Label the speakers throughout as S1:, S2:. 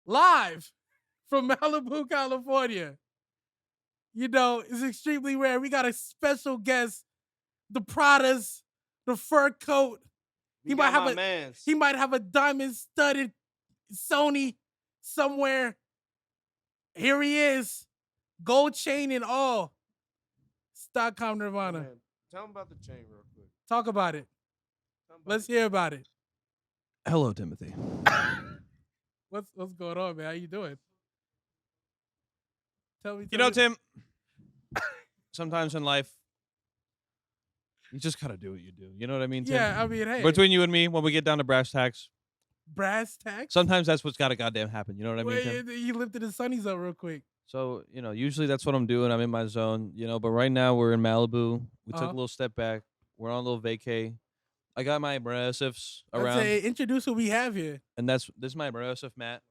S1: live from Malibu, California. You know, it's extremely rare. We got a special guest, the Pradas, the fur coat.
S2: He might have a
S1: he might have a diamond studded Sony somewhere. Here he is, gold chain and all. Stockcom Nirvana.
S2: Man, tell him about the chain real quick.
S1: Talk about it. Let's hear about it.
S3: Hello, Timothy.
S1: What's going on, man? How you doing? Tell me.
S3: You know, Tim, sometimes in life, you just gotta do what you do. You know what I mean, Tim?
S1: Yeah, I mean, hey.
S3: Between you and me, when we get down to brass tacks,
S1: brass tacks?
S3: sometimes that's what's gotta goddamn happen. You know what I mean,
S1: Wait,
S3: Tim?
S1: you lifted the sunnies up real quick.
S3: So, usually that's what I'm doing. I'm in my zone, but right now we're in Malibu. We took a little step back. We're on a little vacay. I got my Immersives around.
S1: Let's say, introduce who we have here.
S3: And this is my Immersive, Matt.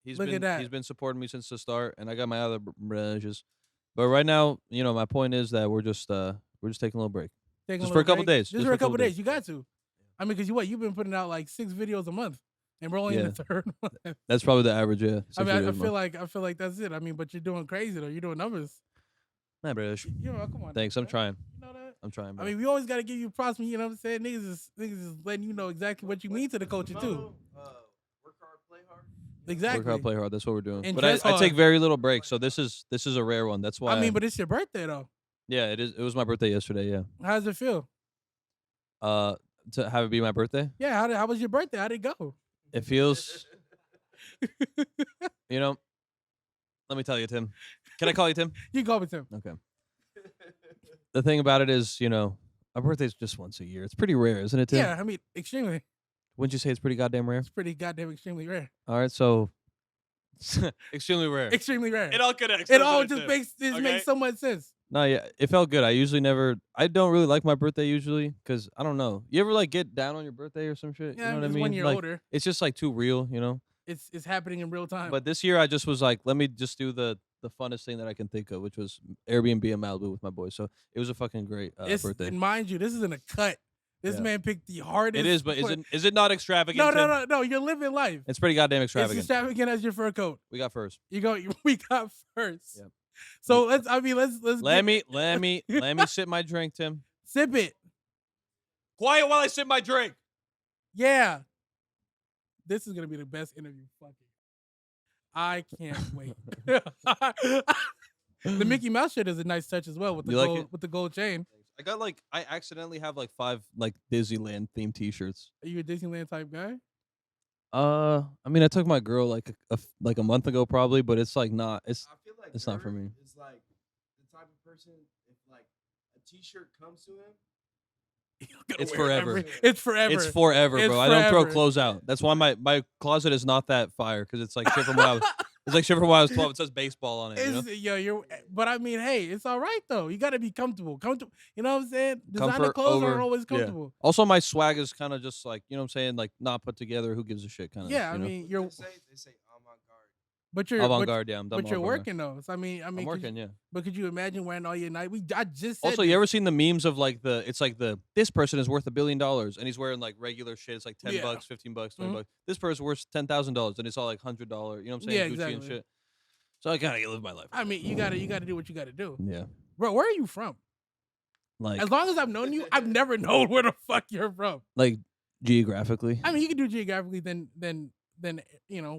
S1: Look at that.
S3: He's been supporting me since the start, and I got my other Immersives. But right now, my point is that we're just taking a little break. Just for a couple days.
S1: Just for a couple days. You got to. I mean, because you've been putting out like 6 videos a month, and we're only in the 3rd one.
S3: That's probably the average, yeah.
S1: I mean, I feel like that's it. I mean, but you're doing crazy though. You're doing numbers.
S3: Nah, British.
S1: Come on.
S3: Thanks. I'm trying.
S1: You know that?
S3: I'm trying, bro.
S1: I mean, we always got to give you props. You know what I'm saying? Niggas is letting you know exactly what you mean to the culture too.
S2: Work hard, play hard.
S1: Exactly.
S3: Work hard, play hard. That's what we're doing.
S1: And
S3: but
S1: dress
S3: I take
S1: hard.
S3: very little breaks, so this is a rare one. That's why.
S1: I mean, but it's your birthday though.
S3: Yeah, it is. It was my birthday yesterday. Yeah.
S1: How does it feel?
S3: To have it be my birthday.
S1: Yeah. How was your birthday? How did it go?
S3: It feels. Let me tell you, Tim. Can I call you Tim?
S1: You can call me Tim.
S3: Okay. The thing about it is, my birthday's just once a year. It's pretty rare, isn't it, Tim?
S1: Yeah, I mean, extremely.
S3: Wouldn't you say it's pretty goddamn rare?
S1: It's pretty goddamn extremely rare.
S3: All right, so extremely rare.
S1: Extremely rare.
S3: It all connects.
S1: It all just makes so much sense.
S3: No, yeah, it felt good. I don't really like my birthday usually because I don't know. You ever like get down on your birthday or some shit?
S1: Yeah,
S3: you know what I
S1: it's
S3: mean?
S1: when you're
S3: like,
S1: older.
S3: It's just like too real,
S1: It's happening in real time.
S3: But this year I just was like, let me just do the funnest thing that I can think of, which was Airbnb in Malibu with my boys. So it was a fucking great birthday.
S1: And mind you, this isn't a cut. This man picked the hardest.
S3: It is, but is it not extravagant?
S1: No. You're living life.
S3: It's pretty goddamn extravagant.
S1: It's extravagant as your fur coat.
S3: We got first.
S1: We got first.
S3: Yep.
S1: So let's
S3: let me sip my drink, Tim.
S1: Sip it.
S3: Quiet while I sip my drink.
S1: Yeah. This is gonna be the best interview. Fucking. I can't wait. The Mickey Mouse shirt is a nice touch as well with the gold chain.
S3: I accidentally have 5 Disneyland themed T-shirts.
S1: Are you a Disneyland type guy?
S3: I mean, I took my girl a month ago probably, but it's not.
S2: I feel like
S3: it's not for me.
S2: It's like the type of person if a T-shirt comes to him.
S3: It's forever.
S1: It's forever.
S3: It's forever, bro. I don't throw clothes out. That's why my closet is not that fire because it's like shit from when I was. It's like shit from when I was 12. It says baseball on it.
S1: But I mean, hey, it's all right though. You got to be comfortable. You know what I'm saying? Designer
S3: Comfort
S1: clothes
S3: over,
S1: aren't always comfortable.
S3: Yeah. Also, my swag is kind of just like, you know what I'm saying, like not put together. Who gives a shit? Kind of.
S1: Yeah, I mean,
S2: They say avant-garde.
S1: But you're
S3: avant-garde, yeah.
S1: But you're working though. So I mean,
S3: I'm working, yeah.
S1: But could you imagine wearing all your night? I just said
S3: also, you ever seen the memes of this person is worth $1 billion and he's wearing like regular shit. It's like $10, $15, $20. This person worth $10,000 and it's all like $100. You know what I'm saying?
S1: Yeah,
S3: Gucci
S1: exactly.
S3: and shit. So I gotta live my life.
S1: I mean, you gotta do what you gotta do.
S3: Yeah.
S1: Bro, where are you from?
S3: Like,
S1: as long as I've known you, I've never known where the fuck you're from.
S3: Like geographically.
S1: I mean, you can do geographically then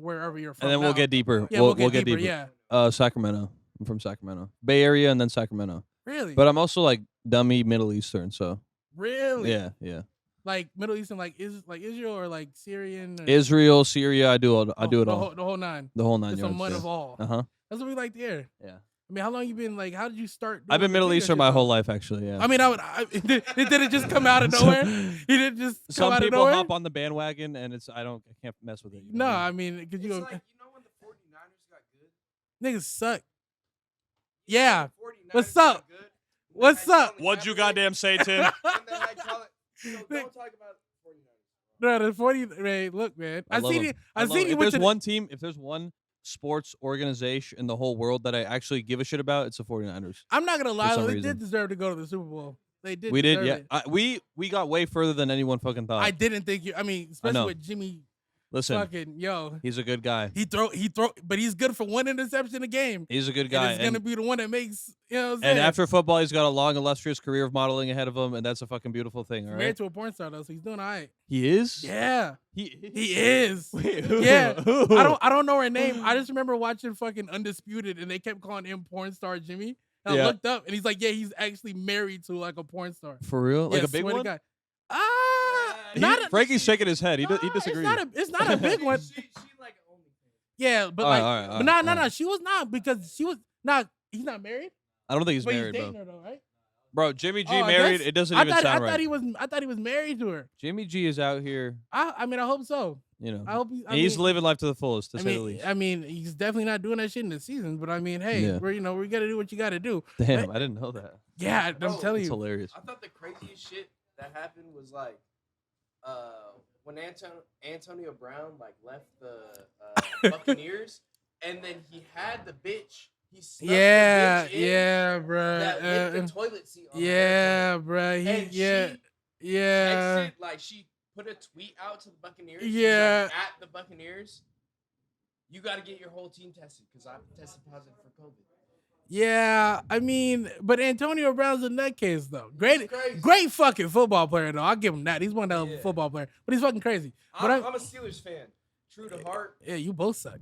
S1: wherever you're from.
S3: And then we'll get deeper.
S1: Yeah,
S3: we'll get deeper.
S1: Yeah.
S3: Sacramento. I'm from Sacramento. Bay Area and then Sacramento.
S1: Really?
S3: But I'm also like dummy Middle Eastern, so.
S1: Really?
S3: Yeah.
S1: Like Middle Eastern, like Israel or like Syrian. Or...
S3: Israel, Syria, I do it all.
S1: The whole nine.
S3: The whole 9
S1: yards. It's a mud of all. That's what we like to hear.
S3: Yeah.
S1: I mean, how long you been how did you start?
S3: I've been Middle Eastern my whole life, actually. Yeah.
S1: I mean, it didn't just come out of nowhere. He didn't just come out of nowhere.
S3: Some people hop on the bandwagon, and I can't mess with it.
S1: No, I mean, because
S2: it's like, when the 49ers got good?
S1: Niggas suck. Yeah. What's up? What's up?
S3: What'd you goddamn say, Tim?
S2: Don't talk about 49ers.
S1: No, the 40. Man, look, man. I seen you.
S3: If there's one team, if there's one sports organization in the whole world that I actually give a shit about, it's the 49ers.
S1: I'm not gonna lie, they did deserve to go to the Super Bowl. They did.
S3: We did, yeah. We got way further than anyone fucking thought.
S1: I didn't think you. I mean, especially with Jimmy
S3: Listen,
S1: Fucking yo.
S3: he's a good guy.
S1: He throw, but he's good for one interception a game.
S3: He's a good
S1: And
S3: guy.
S1: it's gonna be the one that makes, you know what I'm saying?
S3: And after football, he's got a long, illustrious career of modeling ahead of him, and that's a fucking beautiful thing. All
S1: He's married
S3: right.
S1: to a porn star though, so he's doing all right.
S3: He is.
S1: Yeah,
S3: He
S1: he is.
S3: Wait, who?
S1: Yeah.
S3: Who?
S1: I don't know her name. I just remember watching fucking Undisputed, and they kept calling him porn star Jimmy. And
S3: Yeah.
S1: I looked up, and he's like, yeah, he's actually married to like a porn star.
S3: For real? Like
S1: Yeah,
S3: a big
S1: swear to
S3: one?
S1: God.
S3: Frankie's shaking his head. He
S1: Nah,
S3: disagrees.
S1: It's not a big one.
S2: She like OnlyFans.
S1: Yeah, but
S3: All right,
S1: like,
S3: all right, all
S1: but
S3: right,
S1: no,
S3: all right.
S1: she was not, because she was not. He's not married.
S3: I don't think he's
S1: But
S3: married,
S1: he's dating
S3: bro.
S1: her though, right?
S3: Bro, Jimmy G
S1: Oh, I
S3: married.
S1: guess-
S3: It doesn't
S1: I
S3: even
S1: thought,
S3: sound
S1: I
S3: right.
S1: thought he was married to her.
S3: Jimmy G is out here,
S1: I mean, I hope so.
S3: you know.
S1: I hope
S3: He's
S1: mean,
S3: living life to the fullest, to
S1: I
S3: say the
S1: mean,
S3: least.
S1: I mean, he's definitely not doing that shit in the season. But I mean, hey,
S3: Yeah.
S1: we gotta do what you gotta do.
S3: Damn, I didn't know that.
S1: Yeah, I'm
S2: Bro,
S1: telling
S3: It's
S1: you.
S3: hilarious.
S2: I thought the craziest shit that happened was like, when Antonio Brown like left the Buccaneers, and then he had the bitch. He snuck the
S1: Yeah,
S2: bitch in
S1: yeah, bruh.
S2: that licked the toilet seat. On the
S1: Yeah,
S2: airplane.
S1: bruh.
S2: And
S1: Yeah,
S2: she
S1: yeah.
S2: texted, like she put a tweet out to the Buccaneers.
S1: Yeah.
S2: She's like, at the Buccaneers, you got to get your whole team tested because I tested positive for COVID.
S1: Yeah, I mean, but Antonio Brown's a nutcase though.
S2: He's crazy.
S1: Great fucking football player though. I'll give him that. He's one of the
S2: Yeah.
S1: football player, but he's fucking crazy. But
S2: I'm a Steelers fan, true to heart.
S1: yeah, you both suck.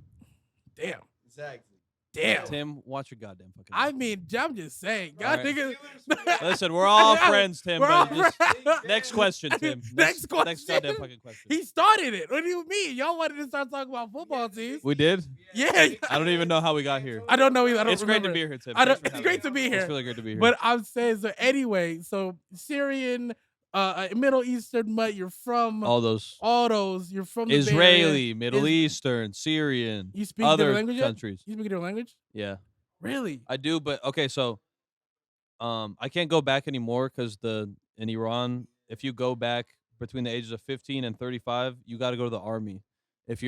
S1: Damn,
S2: Exactly.
S1: damn.
S3: Tim, watch your goddamn fucking
S1: I
S3: mouth.
S1: mean, I'm just saying, y'all
S3: Alright.
S1: niggas.
S2: Steelers fan.
S3: Listen, we're all
S1: Yeah,
S3: friends, Tim.
S1: we're all
S3: But just,
S1: friends.
S3: next question, Tim.
S1: Next question.
S3: Next goddamn fucking question.
S1: He started it. What do you mean? Y'all wanted to start talking about football teams?
S3: We did?
S1: Yeah.
S3: I don't even know how we got here.
S1: I don't know either. I don't
S3: It's great to
S1: remember.
S3: be here, Tim.
S1: I don't,
S3: Thanks for
S1: it's
S3: having
S1: great
S3: us.
S1: to be
S3: It's
S1: here.
S3: really good to be here.
S1: But I'm saying, so anyway, so Syrian, Middle Eastern mutt, you're from
S3: all those
S1: those, you're from the Bay Area.
S3: Israeli, Middle
S1: Is-
S3: Eastern, Syrian,
S1: You speak their
S3: other
S1: language yet?
S3: countries.
S1: You speak their language?
S3: Yeah,
S1: Really?
S3: I do. But okay, so I can't go back anymore because in Iran, if you go back between the ages of 15 and 35, you got to go to the army. If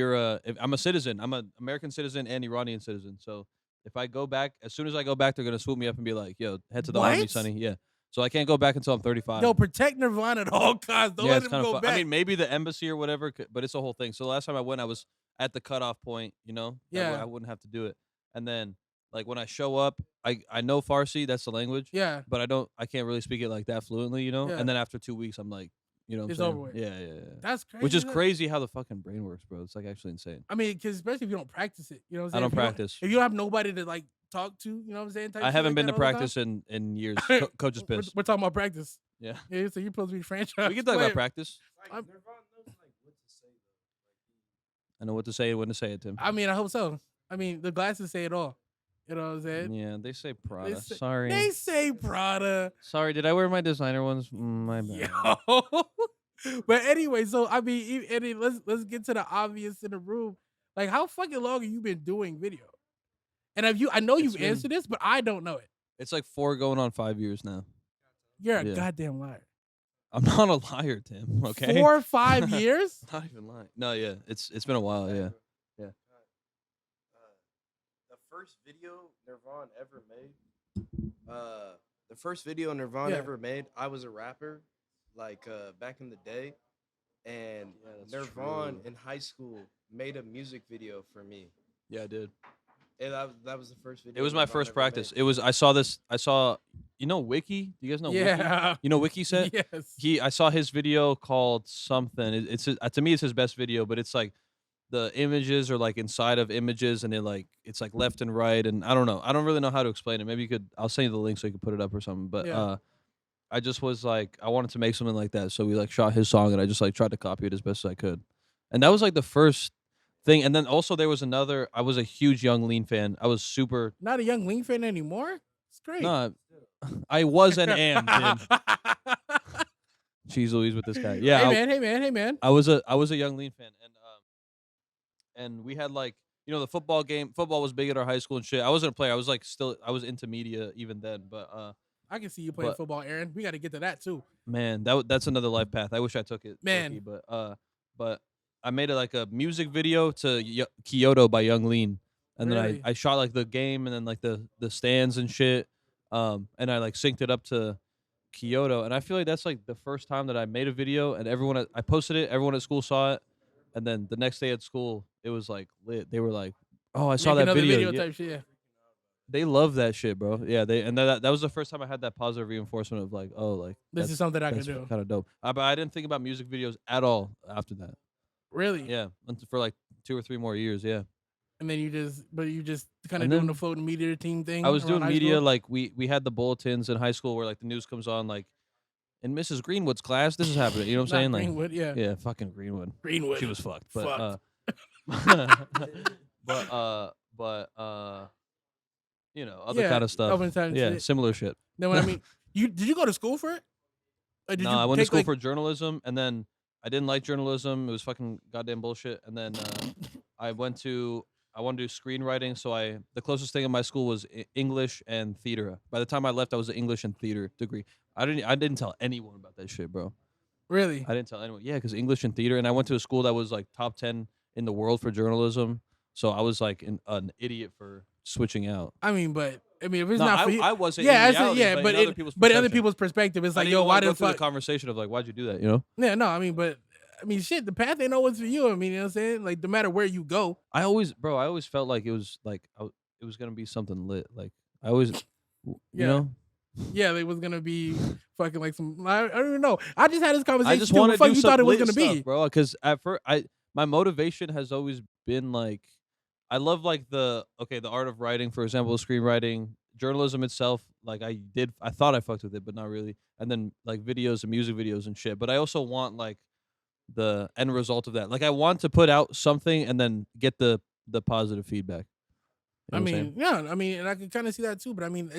S3: I'm a citizen, I'm an American citizen and Iranian citizen. So if I go back, as soon as I go back, they're gonna swoop me up and be like, "Yo, head to the army,
S1: What?
S3: sonny." Yeah. So I can't go back until I'm 35.
S1: Yo, protect Nirvana at all costs. Don't
S3: yeah,
S1: let
S3: it's
S1: him
S3: kind
S1: go
S3: of.
S1: back.
S3: I mean, maybe the embassy or whatever, but it's a whole thing. So the last time I went, I was at the cutoff point. You know, that way
S1: Yeah.
S3: I wouldn't have to do it. And then, like when I show up, I know Farsi, that's the language,
S1: yeah.
S3: but I can't really speak it like that fluently. You know.
S1: Yeah.
S3: And then after 2 weeks, I'm like, you know, what I'm
S1: It's
S3: saying?
S1: over with.
S3: Yeah, yeah, yeah.
S1: That's crazy.
S3: Which is
S1: though.
S3: crazy how the fucking brain works, bro. It's like actually insane.
S1: I mean, because especially if you don't practice it. You know what I'm
S3: I
S1: saying?
S3: don't practice.
S1: If you don't have nobody to like talk to, you know what I'm saying? Type
S3: I
S1: shit
S3: haven't
S1: like
S3: been
S1: that
S3: to
S1: all the time.
S3: practice in years. Coach is
S1: We're,
S3: pissed.
S1: we're talking about practice.
S3: Yeah.
S1: Yeah, so you're supposed to be franchise.
S3: We can talk about
S1: player.
S3: practice.
S2: Like,
S1: I'm-
S2: Nirvana knows like what to say though.
S3: I know what to say and when to say it, Tim.
S1: I mean, I hope so. I mean, the glasses say it all. You know what I'm saying?
S3: Yeah, they say Prada.
S1: say-
S3: Sorry.
S1: They say Prada.
S3: Sorry, did I wear my designer ones? My bad.
S1: Yo. But anyway, so I mean, let's get to the obvious in the room. Like, how fucking long have you been doing video? And have you? I know you've
S3: It's been-
S1: answered this, but I don't know it.
S3: It's like 4 going on 5 years now.
S1: You're a
S3: Yeah.
S1: goddamn liar.
S3: I'm not a liar, Tim. Okay.
S1: 4 or 5 years?
S3: Not even lying. No, yeah, it's been a while. Yeah. Yeah.
S2: The first video Nirvana ever made. The first video Nirvana
S1: Yeah.
S2: ever made. I was a rapper, like back in the day, and
S3: Yeah, that's
S2: Nirvana
S3: true.
S2: in high school made a music video for me.
S3: Yeah, I did.
S2: And that was the first video.
S3: It was my
S2: Nirvana
S3: first
S2: ever
S3: practice.
S2: made.
S3: It was. I saw. You know Wiki? Do you guys know Wiki?
S1: Yeah.
S3: You know Wiki set?
S1: Yes.
S3: I saw his video called something. It's to me it's his best video, but it's like the images are like inside of images, and it's like left and right, and I don't know. I don't really know how to explain it. Maybe you could. I'll send you the link so you can put it up or something. But
S1: Yeah.
S3: I just was like, I wanted to make something like that, so we like shot his song, and I just like tried to copy it as best as I could, and that was like the first thing. And then also there was another. I was a huge Young Lean fan. I was super.
S1: Not a young Lean fan anymore? It's great.
S3: No, I was and am. Tim. Jeez Louise with this guy. Yeah,
S1: Hey man.
S3: I was a Young Lean fan, and we had like the football game. Football was big at our high school and shit. I wasn't a player. I was like I was into media even then. But
S1: I can see you playing
S3: But-
S1: football, Aaron. We got to get to that too.
S3: man, that's another life path. I wish I took it,
S1: Man.
S3: low-key, but I made it like a music video to Kyoto by Young Lean, and
S1: Really?
S3: then I shot like the game and then like the stands and shit, and I like synced it up to Kyoto, and I feel like that's like the first time that I made a video and I posted it. Everyone at school saw it. And then the next day at school, it was like lit. They were like, "Oh, I saw
S1: Make
S3: that
S1: another
S3: video."
S1: video type shit. Yeah.
S3: They love that shit, bro. Yeah, that was the first time I had that positive reinforcement of like, oh, like
S1: This is something I can
S3: that's
S1: do.
S3: kind of dope. But I didn't think about music videos at all after that.
S1: Really?
S3: Yeah, for like 2 or 3 more years. Yeah,
S1: And then you just kind of
S3: and
S1: doing the
S3: then
S1: floating media team thing.
S3: I was
S1: around
S3: doing
S1: high
S3: media.
S1: school?
S3: Like we had the bulletins in high school where like the news comes on like in Mrs. Greenwood's class, this is happening. You know what I'm
S1: Not
S3: saying?
S1: Greenwood, yeah.
S3: Yeah, fucking Greenwood.
S1: Greenwood.
S3: She was fucked. But but you know, other
S1: Yeah,
S3: kind of stuff.
S1: other kind of
S3: Yeah,
S1: shit.
S3: similar shit.
S1: Then when I mean, did you go to school for it? Or did
S3: No,
S1: you
S3: I went to
S1: take,
S3: school
S1: like,
S3: for journalism, and then I didn't like journalism. It was fucking goddamn bullshit. And then I wanted to do screenwriting. So the closest thing in my school was English and theater. By the time I left, I was an English and theater degree. I didn't tell anyone about that shit, bro.
S1: really?
S3: I didn't tell anyone. Yeah, because English and theater, and I went to a school that was like top 10 in the world for journalism. So I was like an idiot for switching out.
S1: I mean, if it's
S3: No,
S1: not for you,
S3: I wasn't.
S1: yeah,
S3: in
S1: that's it,
S3: reality,
S1: yeah,
S3: but in other people's
S1: but other
S3: perception.
S1: people's perspective, it's
S3: I
S1: like,
S3: didn't
S1: yo,
S3: even
S1: why
S3: wanna
S1: the
S3: go through the
S1: fuck?
S3: conversation of like, why'd you do that? You know.
S1: Yeah, no, I mean, shit, the path ain't always for you. I mean, you know what I'm saying? Like, no matter where you go,
S3: I always felt like it was like it was gonna be something lit. Like I always, you
S1: Yeah.
S3: know,
S1: yeah, they was gonna be fucking like some. I don't even know. I just had this conversation.
S3: I just
S1: too.
S3: want
S1: What
S3: to
S1: the fuck
S3: do
S1: you
S3: some
S1: thought it was
S3: lit
S1: gonna
S3: stuff,
S1: be,
S3: bro. Because at first, my motivation has always been like, I love like the art of writing, for example, screenwriting, journalism itself. Like I thought I fucked with it, but not really. And then like videos and music videos and shit. But I also want like the end result of that. Like I want to put out something and then get the positive feedback. You know what I'm saying?
S1: yeah, I mean, and I can kind of see that too. But I mean,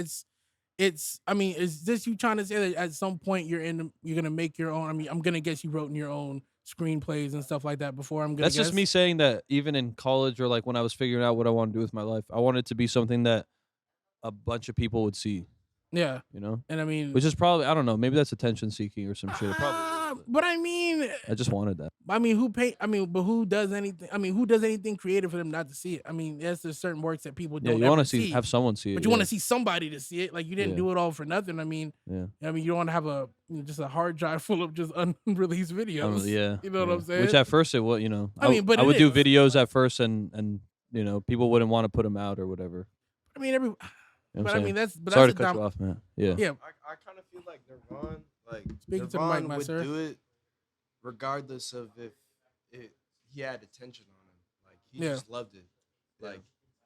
S1: I mean, is this you trying to say that at some point you're gonna make your own? I mean, I'm gonna guess you wrote in your own screenplays and stuff like that before. I'm gonna.
S3: That's just
S1: guess?
S3: me saying that even in college or like when I was figuring out what I want to do with my life, I want it to be something that a bunch of people would see,
S1: Yeah,
S3: you know?
S1: and I mean,
S3: Which is probably, I don't know, maybe that's attention seeking or some shit. It probably is,
S1: but I mean,
S3: I just wanted that.
S1: but who does anything? I mean, who does anything creative for them not to see it? I mean, there's certain works that people
S3: Yeah,
S1: don't
S3: you
S1: want to
S3: have someone see it.
S1: but you
S3: yeah.
S1: want to see somebody to see it. Like you didn't
S3: Yeah.
S1: do it all for nothing. I mean,
S3: Yeah.
S1: you don't want to have just a hard drive full of just unreleased videos.
S3: Yeah.
S1: You know what I'm
S3: yeah.
S1: saying?
S3: Which at first it was, you know,
S1: I mean, but
S3: I
S1: it
S3: would do
S1: is.
S3: videos at first and you know, people wouldn't want to put them out or whatever.
S1: I mean,
S3: You know what
S1: but
S3: I'm
S1: I mean,
S3: saying?
S1: that's
S3: Sorry to
S1: a
S3: cut
S1: dumb.
S3: you off, man. Yeah.
S1: Yeah,
S2: I kind of feel like Nirvana, like
S1: Speaking to the
S2: Nirvana
S1: mic, my
S2: would
S1: sir.
S2: do it regardless of if he had attention on him. Like he
S1: Yeah.
S2: just loved it. Like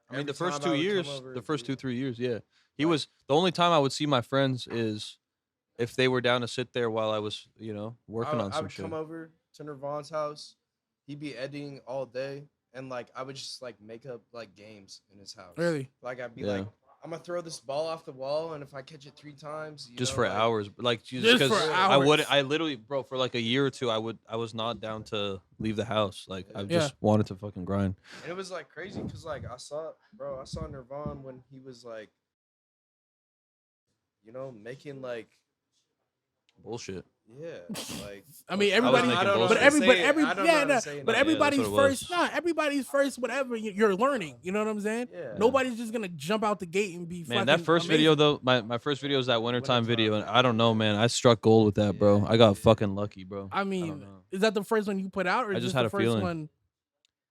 S3: I mean,
S2: every
S3: the first
S2: time I
S3: 2
S2: would come
S3: years,
S2: over
S3: the
S2: and
S3: first
S2: do-
S3: 2-3 years, yeah. He
S2: Like-
S3: was the only time I would see my friends is if they were down to sit there while I was, you know, working on
S2: I
S3: some
S2: would
S3: shit.
S2: come over to Nirvana's house. He'd be editing all day, and like I would just like make up like games in his house.
S1: Really?
S2: Like I'd be
S3: Yeah.
S2: like, I'm gonna throw this ball off the wall, and if I catch it 3 times,
S3: Just
S2: know,
S3: for
S2: like,
S3: hours, like
S1: Just
S3: because
S1: for
S3: I would,
S1: hours.
S3: I literally, bro, for like a year or two, I was not down to leave the house. Like I
S2: Yeah.
S3: just wanted to fucking grind.
S2: And it was like crazy because like I saw Nirvana when he was like, you know, making like
S3: Bullshit.
S2: yeah, like
S1: I mean,
S3: I was
S1: everybody,
S3: making
S2: I don't know
S3: bullshit.
S2: how to say it.
S1: every
S2: I don't know
S1: yeah,
S2: how to
S1: no,
S2: say it
S1: but
S2: now.
S3: Yeah, that's
S1: everybody's
S3: what it
S1: first,
S3: was.
S1: no, everybody's first, whatever you're learning. You know what I'm saying?
S2: Yeah.
S1: Nobody's just gonna jump out the gate and be
S3: Man, that
S1: fucking
S3: first
S1: amazing.
S3: video though, my first video is that wintertime video, and
S2: Wintertime.
S3: I don't know, man. I struck gold with that, bro.
S2: Yeah,
S3: I got
S2: yeah.
S3: fucking lucky, bro.
S1: I
S3: don't
S1: mean,
S3: know.
S1: is that the first one you put out, or
S3: I
S1: is
S3: just
S1: this
S3: had
S1: the
S3: a
S1: first
S3: feeling.
S1: one?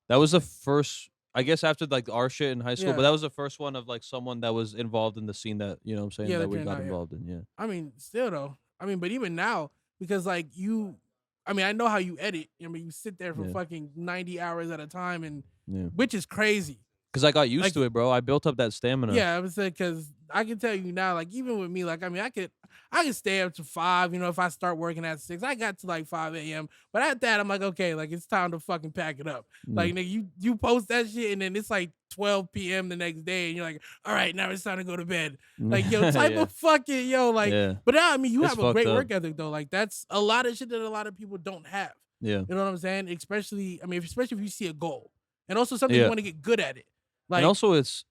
S3: That was the first, I guess, after like our shit in high school,
S1: Yeah.
S3: but that was the first one of like someone that was involved in the scene that, you know what I'm saying,
S1: Yeah,
S3: that
S1: that
S3: we
S1: came
S3: got
S1: out, yeah.
S3: involved in. Yeah.
S1: I mean, still though. I mean, but even now, because like I mean, I know how you edit. I mean, you sit there for
S3: Yeah.
S1: fucking 90 hours at a time, and
S3: Yeah.
S1: which is crazy.
S3: Because I got used
S1: Like-
S3: to it, bro. I built up that stamina.
S1: Yeah, I would say because I can tell you now, like even with me, like I mean, I could stay up to 5. You know, if I start working at 6, I got to like 5 a.m. But at that, I'm like, okay, like it's time to fucking pack it up.
S3: Mm.
S1: Like nigga, you post that shit, and then it's like 12 p.m. the next day, and you're like, all right, now it's time to go to bed. Like yo, type
S3: yeah.
S1: of fucking like.
S3: yeah.
S1: But now, I mean, you
S3: It's
S1: have a
S3: fucked
S1: great
S3: up.
S1: work ethic though. Like that's a lot of shit that a lot of people don't have.
S3: Yeah.
S1: You know what I'm saying? Especially if you see a goal, and also something you
S3: Yeah.
S1: want to get good at it. Like
S3: and also it's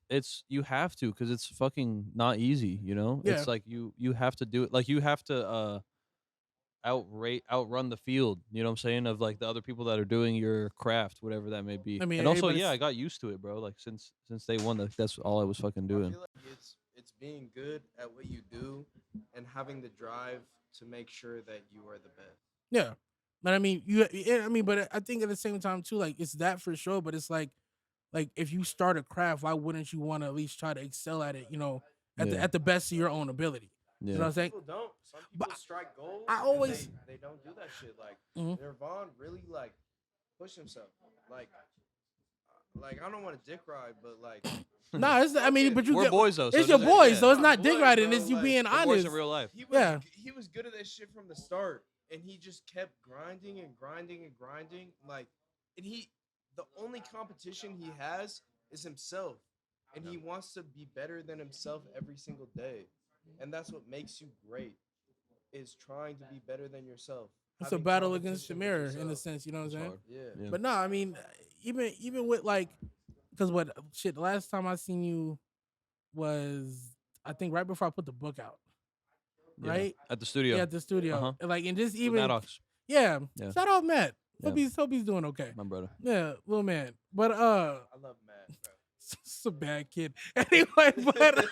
S3: you have to, because it's fucking not easy, you know?
S1: Yeah.
S3: It's like you have to do it. Like you have to outrun the field, you know what I'm saying, of like the other people that are doing your craft, whatever that may be.
S1: I mean,
S3: and also,
S1: everybody's-
S3: yeah, I got used to it, bro. Like since day one, that's all I was fucking
S2: I
S3: doing.
S2: feel like it's being good at what you do and having the drive to make sure that you are the best.
S1: yeah. But I mean, but I think at the same time too, like it's that for sure. But it's like if you start a craft, why wouldn't you want to at least try to excel at it?
S3: Yeah.
S1: At the best of your own ability. You know
S3: Yeah.
S1: what I'm saying?
S2: People don't. Some
S1: But
S2: people strike gold.
S1: I
S2: and
S1: always-
S2: they don't do that shit. Like
S1: Mhm.
S2: Nirvana really like pushed himself. Like I don't want to dick ride, but like
S1: nah, it's I mean, but you
S3: We're
S1: get
S3: boys though. so
S1: it's your
S3: just-
S1: boys,
S3: yeah.
S1: so it's not
S2: Boys,
S1: dick riding.
S2: bro,
S1: It's you
S2: like,
S1: being
S3: We're boys
S1: honest.
S3: in real life.
S1: Yeah.
S2: he was good at that shit from the start, and he just kept grinding and grinding and grinding. Like, and the only competition he has is himself, and he wants to be better than himself every single day, and that's what makes you great. Is trying to be better than yourself.
S1: It's a
S2: having
S1: battle against the
S2: competition with
S1: mirror in a
S2: yourself.
S1: sense. You know what I'm
S3: It's
S1: saying?
S3: hard.
S2: Yeah.
S3: Yeah.
S1: But no, I mean, even with like, because what shit? The last time I seen you was I think right before I put the book out,
S3: Yeah.
S1: right?
S3: At the studio.
S1: Yeah, at the studio.
S3: Uh-huh.
S1: And, like, and just
S3: With
S1: even
S3: Maddox,
S1: yeah,
S3: Yeah.
S1: shout out Matt.
S3: Yeah.
S1: Hope he's doing okay.
S3: my brother.
S1: Yeah, little man. But
S2: I love Matt, bro.
S1: it's a bad kid. Anyway, but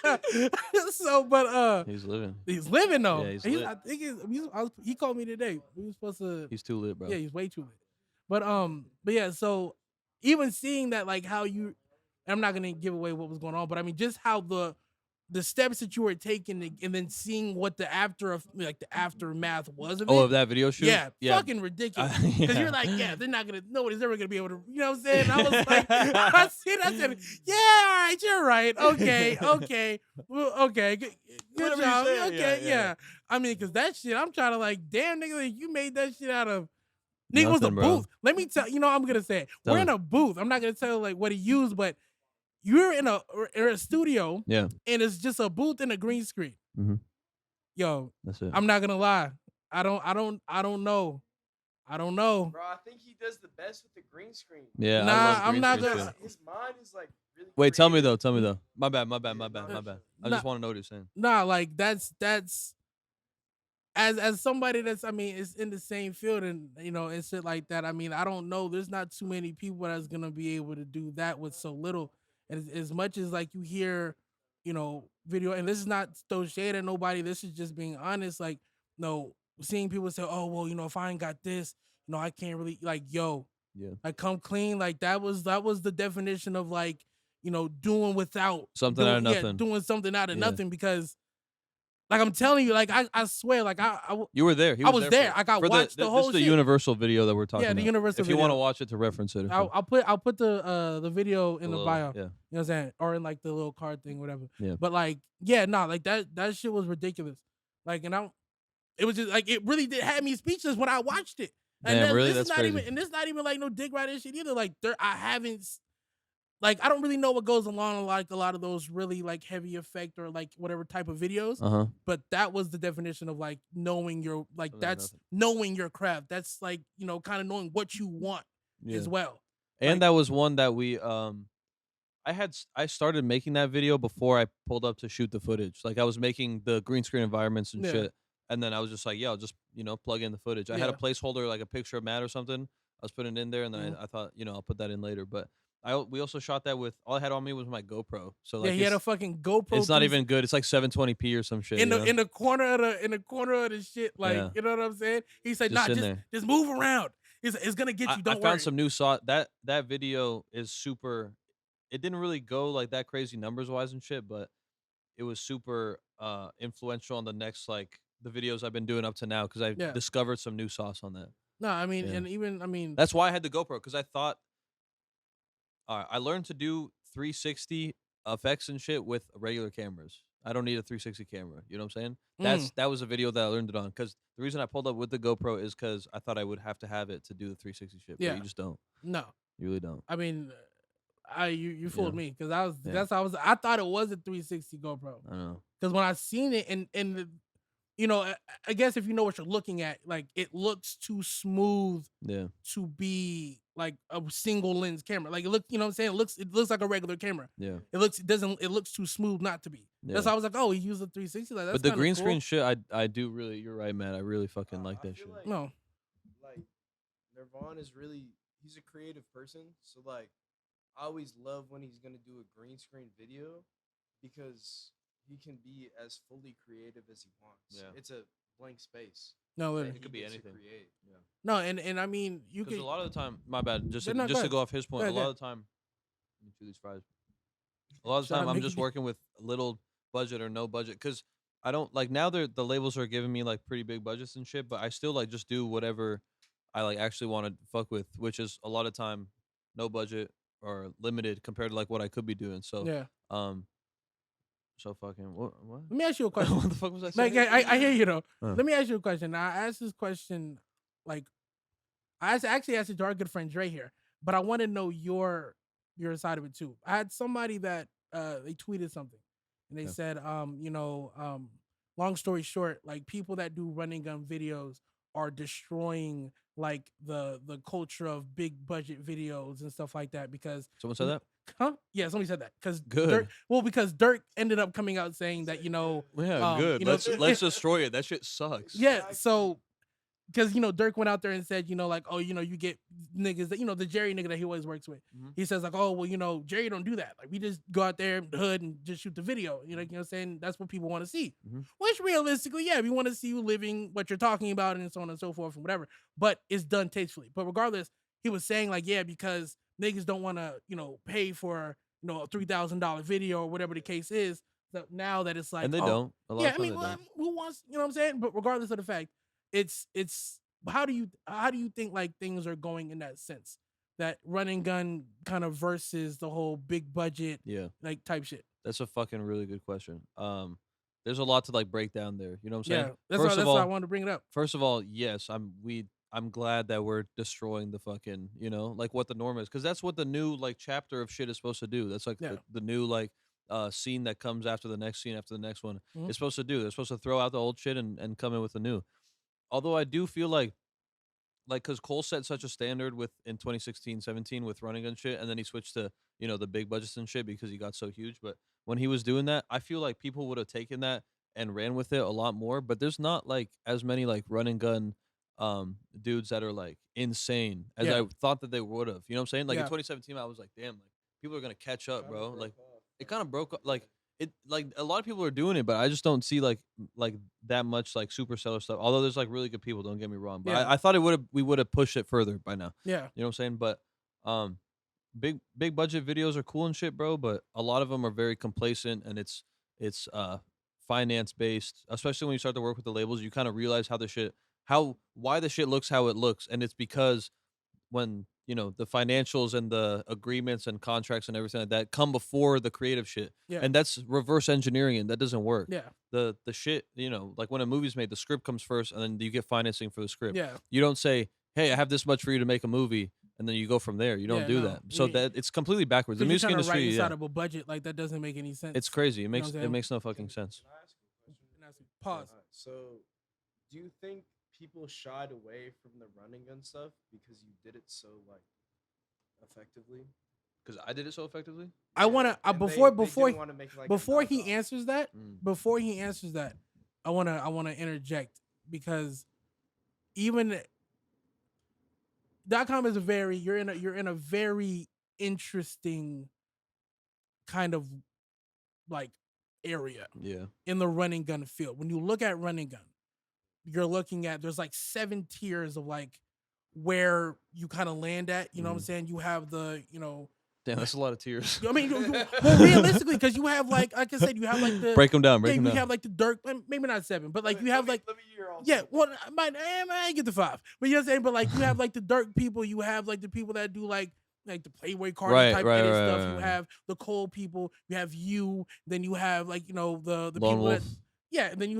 S3: He's living.
S1: he's living though.
S3: Yeah, he's
S1: He's
S3: lit.
S1: I think he called me today. We were supposed to.
S3: He's too lit, bro.
S1: Yeah, he's way too lit. But yeah, so even seeing that, like how you, I'm not gonna give away what was going on, but I mean just how the steps that you were taking and then seeing what the aftermath was of
S3: Oh,
S1: it.
S3: of that video shoot.
S1: Yeah, fucking ridiculous. Because you're like, yeah, they're not gonna, nobody's ever gonna be able to, you know what I'm saying? I was like, I said, yeah, all right, you're right. Okay, well, okay, good
S3: Whatever you
S1: job.
S3: say,
S1: Okay,
S3: yeah.
S1: yeah. I mean, because that shit, I'm trying to like, damn, nigga, like, you made that shit out of. Nigga, it was a
S3: Nothing, bro.
S1: booth. Let me tell you know, I'm gonna say it.
S3: Tell
S1: We're
S3: me.
S1: in a booth. I'm not gonna tell like what he used, but you're in a studio,
S3: Yeah,
S1: and it's just a booth and a green screen.
S3: Mhm.
S1: Yo,
S3: that's it.
S1: I'm not gonna lie. I don't know. I don't know.
S2: Bro, I think he does the best with the green screen.
S3: Yeah, I
S1: Nah,
S3: love
S1: I'm
S3: green
S1: not
S3: screen
S1: gonna-
S3: too.
S2: His mind is like really.
S3: Wait, tell me
S2: creative.
S3: though. My bad. I
S1: Nah.
S3: just want to know what you're saying.
S1: Nah, like that's as somebody that's I mean is in the same field and you know and shit like that. I mean, I don't know. There's not too many people that's gonna be able to do that with so little. And as much as like you hear, you know, video, and this is not throw shade at nobody. This is just being honest. Like, no, seeing people say, "Oh, well, you know, if I ain't got this, you know, I can't really like, yo,
S3: Yeah.
S1: like come clean." Like that was the definition of like, you know, doing without
S3: Something out of
S1: doing,
S3: nothing.
S1: doing something out of
S3: Yeah.
S1: nothing because. Like I'm telling you, like I swear, like
S3: You were there. He
S1: I was there.
S3: for
S1: I
S3: it.
S1: got
S3: For
S1: watched the
S3: this
S1: whole
S3: is the
S1: shit.
S3: Universal video that we're talking
S1: Yeah,
S3: about.
S1: the Universal
S3: If you want to
S1: video.
S3: watch it to reference it. or
S1: I'll,
S3: something.
S1: I'll put the video in the
S3: Below,
S1: bio.
S3: Yeah.
S1: You know what I'm saying? Or in like the little card thing, whatever.
S3: Yeah.
S1: But like, yeah, no, like that shit was ridiculous. Like, and it was just like it really did have me speechless when I watched it. And
S3: Damn,
S1: then
S3: really?
S1: this
S3: That's
S1: is not
S3: crazy.
S1: even, and this not even like no dick riding shit either. Like I haven't. Like I don't really know what goes along like a lot of those really like heavy effect or like whatever type of videos.
S3: Uh-huh.
S1: But that was the definition of like knowing your like
S3: Something
S1: that's
S3: nothing.
S1: knowing your craft. That's like, you know, kind of knowing what you want
S3: Yeah.
S1: as well.
S3: And
S1: Like-
S3: that was one that we I started making that video before I pulled up to shoot the footage. Like I was making the green screen environments and
S1: Yeah.
S3: shit. And then I was just like, yeah, I'll just, plug in the footage. I had a
S1: Yeah.
S3: placeholder, like a picture of Matt or something. I was putting it in there and then I thought, I'll put that in later. But we also shot that with all I had on me was my GoPro. So like
S1: yeah, he had a
S3: it's,
S1: fucking GoPro.
S3: it's not
S1: 360
S3: even good. It's like 720p or some shit.
S1: in
S3: you
S1: the
S3: know?
S1: in the corner of the shit. Like,
S3: Yeah.
S1: you know what I'm saying? He said,
S3: Just
S1: "Nah,
S3: in there.
S1: just move around. It's gonna get you.
S3: I
S1: Don't
S3: found
S1: worry."
S3: some new sauce. That video is super. It didn't really go like that crazy numbers wise and shit, but it was super influential on the next like the videos I've been doing up to now because I
S1: Yeah.
S3: discovered some new sauce on that.
S1: No, I mean,
S3: Yeah.
S1: and even I mean,
S3: That's why I had the GoPro because I thought, all right, I learned to do 360 effects and shit with regular cameras. I don't need a 360 camera. You know what I'm saying? That was a video that I learned it on because the reason I pulled up with the GoPro is because I thought I would have to have it to do the 360 shit.
S1: Yeah.
S3: But you just don't.
S1: no.
S3: You really don't.
S1: I mean, you fooled
S3: Yeah.
S1: me because I was
S3: Yeah.
S1: that's how I thought it was a 360 GoPro.
S3: I don't know.
S1: Because when I seen it and you know, I guess if you know what you're looking at, like it looks too smooth
S3: Yeah.
S1: to be like a single lens camera. Like it look, you know what I'm saying? It looks like a regular camera.
S3: Yeah.
S1: It looks too smooth not to be. That's
S3: Yeah.
S1: why I was like, oh, he used a 360. Like that's
S3: But the
S1: kinda
S3: green
S1: cool.
S3: screen shit, I do really. You're right, man. I really fucking like
S2: I
S3: that
S2: feel
S3: shit.
S2: like-
S1: No.
S2: Like Nirvana is really he's a creative person, so like I always love when he's gonna do a green screen video because he can be as fully creative as he wants.
S3: Yeah.
S2: It's a blank space.
S1: No,
S2: that
S1: literally.
S2: he
S3: It could be
S2: gets to
S3: anything.
S2: create. Yeah.
S1: No, and I mean you
S3: Because
S1: could.
S3: a lot of the time, my bad. Just
S1: No, go
S3: to
S1: ahead.
S3: go off his
S1: Go
S3: point, a
S1: ahead, go
S3: lot
S1: ahead.
S3: of the time, let me chew these fries. A lot of the
S1: Shout
S3: time,
S1: out
S3: I'm
S1: Mickey
S3: just
S1: D.
S3: working with little budget or no budget because I don't like now. The labels are giving me like pretty big budgets and shit, but I still like just do whatever I like actually want to fuck with, which is a lot of time no budget or limited compared to like what I could be doing. So,
S1: Yeah.
S3: um, so fucking what?
S1: Let me ask you a question.
S3: What the fuck was I
S1: Like,
S3: saying?
S1: I hear you though.
S3: Huh.
S1: Let me ask you a question. I asked this question, like, actually asked it to our good friend Dre here, but I want to know your side of it too. I had somebody that they tweeted something, and they
S3: Yeah.
S1: said, long story short, like people that do running gun videos are destroying like the culture of big budget videos and stuff like that because
S3: Someone said that.
S1: huh? Yeah, somebody said that because
S3: Good.
S1: Because Dirk ended up coming out saying that
S3: Yeah, good.
S1: you know,
S3: Let's destroy it. That shit sucks.
S1: yeah, so because Dirk went out there and said, like, oh, you get niggas that the Jerry nigga that he always works with.
S3: Mhm.
S1: He says like, oh, well, Jerry don't do that. Like we just go out there in the hood and just shoot the video. You know what I'm saying? That's what people want to see.
S3: Mhm.
S1: Which realistically, yeah, we want to see you living what you're talking about and so on and so forth and whatever. But it's done tastefully. But regardless, he was saying like, yeah, because niggas don't want to, pay for a $3,000 video or whatever the case is. So now that it's like,
S3: And they
S1: oh,
S3: don't. A lot
S1: yeah,
S3: of
S1: I
S3: times
S1: mean,
S3: they
S1: well,
S3: don't.
S1: who wants, you know what I'm saying? But regardless of the fact, it's how do you think like things are going in that sense? That running gun kind of versus the whole big budget
S3: Yeah.
S1: like type shit.
S3: That's a fucking really good question. There's a lot to like break down there. You know what I'm saying?
S1: Yeah, that's why I wanted to bring it up.
S3: First of all, yes, I'm glad that we're destroying the fucking, like what the norm is, because that's what the new like chapter of shit is supposed to do. That's like
S1: Yeah.
S3: the new like scene that comes after the next scene after the next one.
S1: Mhm.
S3: It's supposed to do. They're supposed to throw out the old shit and come in with the new. Although I do feel like because Cole set such a standard with in 2016, 17 with running gun shit, and then he switched to the big budgets and shit because he got so huge. But when he was doing that, I feel like people would have taken that and ran with it a lot more. But there's not like as many like running gun dudes that are like insane as
S1: Yeah.
S3: I thought that they would have. You know what I'm saying? Like in
S1: Yeah.
S3: 2017, I was like, damn, like people are gonna catch up,
S2: Kinda
S3: bro.
S2: broke
S3: Like
S2: off.
S3: it kind of broke up. Like it like a lot of people are doing it, but I just don't see like that much like superseller stuff. Although there's like really good people, don't get me wrong. But
S1: Yeah.
S3: I thought we would have pushed it further by now.
S1: Yeah.
S3: You know what I'm saying? But big budget videos are cool and shit, bro. But a lot of them are very complacent and it's finance based. Especially when you start to work with the labels, you kind of realize why the shit looks how it looks, and it's because when the financials and the agreements and contracts and everything like that come before the creative shit,
S1: Yeah.
S3: and that's reverse engineering, and that doesn't work.
S1: Yeah.
S3: The shit, like when a movie's made, the script comes first, and then you get financing for the script.
S1: Yeah.
S3: You don't say, "Hey, I have this much for you to make a movie," and then you go from there. You don't
S1: Yeah,
S3: do
S1: no.
S3: that. So
S1: You-
S3: that it's completely backwards. The
S1: Because
S3: music
S1: you're trying to write
S3: industry,
S1: inside
S3: yeah,
S1: of a budget, like that doesn't make any sense.
S3: it's crazy. It
S1: know
S3: makes
S1: what I'm
S3: it
S1: saying?
S3: makes no fucking sense.
S2: Can I ask a question?
S1: Pause.
S2: So, do you think people shied away from the running gun stuff because you did it so like effectively?
S3: Because I did it so effectively.
S1: I want to
S2: And
S1: before
S2: they
S1: before
S2: didn't wanna make, like, a
S1: before he
S2: knockoff.
S1: answers that,
S3: Mm.
S1: before he answers that, I want to interject because even .com is you're in a very interesting kind of like area
S3: Yeah.
S1: in the running gun field. When you look at running gun, you're looking at there's like 7 tiers of like where you kind of land at. You know what I'm saying? You have the
S3: Damn, that's a lot of tears.
S1: I mean, well, realistically, because you have like I said, you have like the
S3: Break them down. Break
S1: yeah,
S3: them
S1: you
S3: down.
S1: have like the Dirk, maybe not 7, but like you have like
S2: let me hear all
S1: yeah,
S2: seven.
S1: well, I get the 5, but you know what I'm saying. But like you have like the Dirk people, you have like the people that do like the Playboy Cardi
S3: Right,
S1: type
S3: right,
S1: edit
S3: right,
S1: stuff.
S3: right,
S1: You
S3: right.
S1: have the Cole people, you have you, then you have like the
S3: Lone
S1: people
S3: Wolf.
S1: that and then you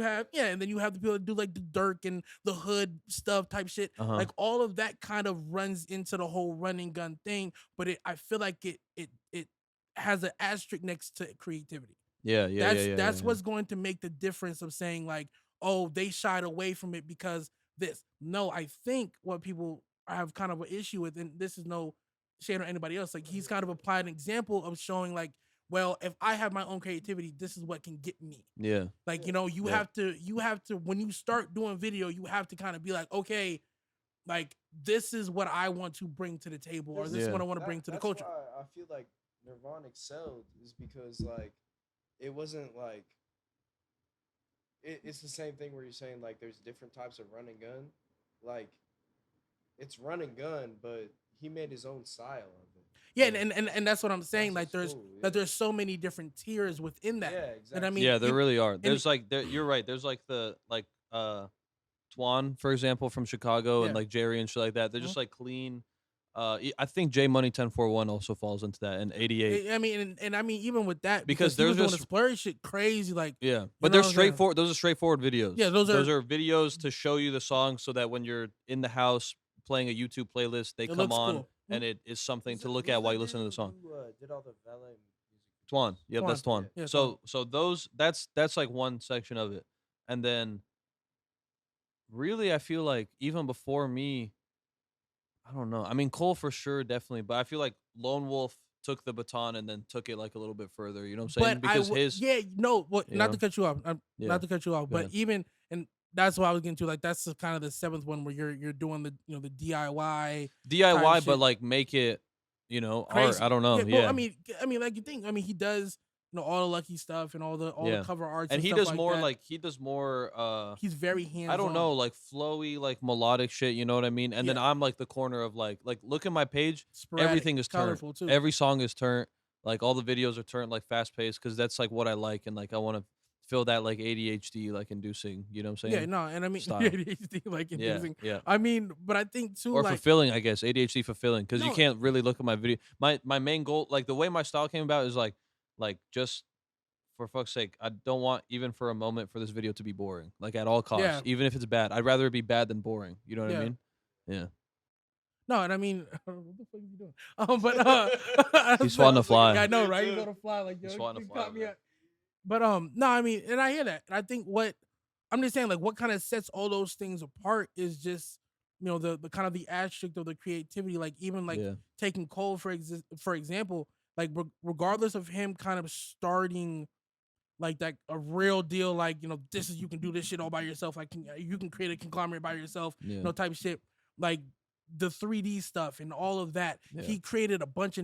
S1: have the people that do like the Dirk and the hood stuff type shit.
S3: Uh-huh.
S1: Like all of that kind of runs into the whole running gun thing, but I feel like it has an asterisk next to creativity.
S3: Yeah, yeah, yeah.
S1: That's
S3: yeah.
S1: what's going to make the difference of saying like, oh, they shied away from it because this. No, I think what people have kind of an issue with, and this is no shade on anybody else, like he's kind of applied an example of showing like, well, if I have my own creativity, this is what can get me.
S3: Yeah.
S1: Like, you
S3: Yeah.
S1: have to when you start doing video, you have to kind of be like, okay, like this is what I want to bring to the table, or this is
S3: Yeah.
S1: what I want to bring to the
S2: That's
S1: culture.
S2: why I feel like Nirvana excelled is because like it wasn't like it's the same thing where you're saying like there's different types of run and gun. Like it's run and gun, but he made his own style of it.
S1: Yeah,
S2: And
S1: and that's what I'm saying. Like
S2: that's
S1: there's
S2: cool,
S1: that
S2: yeah.
S1: there's so many different tiers within that.
S2: Yeah,
S1: And I
S2: exactly.
S1: mean,
S3: Yeah, there
S1: even,
S3: really are.
S1: and
S3: There's like you're right. There's like Twan, for example, from Chicago, and
S1: yeah,
S3: like Jerry and shit like that. They're
S1: mhm.
S3: just like clean. I think J Money 1041 also falls into that, and 88
S1: I mean, and I mean, even with that,
S3: because
S1: because he
S3: there's
S1: was doing the
S3: just
S1: splurge shit crazy, like
S3: yeah,
S1: you
S3: but
S1: know
S3: they're
S1: what I'm saying?
S3: straightforward. Those are straightforward
S1: Yeah,
S3: videos.
S1: those
S3: Those
S1: are.
S3: are videos to show you the song, so that when you're in the house playing a YouTube playlist, they
S1: It
S3: come
S1: looks
S3: on,
S1: cool.
S3: and it is something to look
S2: Who's
S3: at while
S2: that
S3: you listen to the
S2: dude
S3: song.
S2: who did all the valet music?
S3: Twan, yep, that's
S1: Twan,
S3: Twan.
S2: Yeah.
S1: yeah, Twan.
S3: So those that's like one section of it, and then really I feel like even before me, I don't know. I mean Cole for sure, definitely, but I feel like Lone Wolf took the baton and then took it like a little bit further. You know what I'm saying?
S1: But I
S3: Because
S1: would,
S3: his
S1: yeah, no, what? Not
S3: yeah
S1: to cut you off,
S3: yeah
S1: not to cut you off,
S3: go
S1: but
S3: ahead.
S1: even and that's what I was getting to. Like that's the kind of the seventh one where you're doing the the DIY type
S3: DIY, but
S1: shit,
S3: like make it art. I
S1: crazy.
S3: don't know.
S1: Yeah, well,
S3: Yeah
S1: I mean, like you think. I mean, he does all the lucky stuff and all the
S3: yeah,
S1: cover arts
S3: and
S1: and
S3: he
S1: stuff
S3: does
S1: like
S3: more
S1: that.
S3: like he does more
S1: He's very
S3: I
S1: hands
S3: don't
S1: on.
S3: know, like flowy, like melodic shit, you know what I mean? And then
S1: Yeah,
S3: I'm like the corner of like look at my page,
S1: sporadic,
S3: everything is turned.
S1: colorful too.
S3: Every song is turned, like all the videos are turned like fast paced because that's like what I like and like I want to feel that like ADHD like inducing, you know what I'm
S1: Yeah,
S3: saying?
S1: no, and I mean
S3: Style.
S1: ADHD like
S3: Yeah,
S1: inducing.
S3: yeah.
S1: I mean, but I think too,
S3: Or
S1: like
S3: fulfilling, I guess. ADHD fulfilling because you
S1: no,
S3: can't really look at my video. My main goal, like the way my style came about is like just for fuck's sake, I don't want even for a moment for this video to be boring, like at all costs,
S1: yeah,
S3: even if it's bad. I'd rather it be bad than boring. You know what I
S1: yeah.
S3: mean? Yeah.
S1: No, and I mean, what the fuck is he doing? But
S3: He's
S1: but
S3: swatting a fly.
S1: yeah, I know,
S2: Me
S1: right? He's
S2: too.
S1: on a fly, like
S3: He's
S1: yo,
S3: swatting a
S1: you
S3: fly
S1: caught
S3: over
S1: me
S3: there.
S1: at. But no, I mean, and I hear that, and I think what I'm just saying, like, what kind of sets all those things apart is just the kind of the aspect of the creativity, like even like
S3: Yeah.
S1: taking Cole for example, like regardless of him kind of starting like that a real deal, like this is you can do this shit all by yourself, like you can create a conglomerate by yourself,
S3: Yeah.
S1: type of shit, like the 3D stuff and all of that.
S3: Yeah.
S1: He created a bunch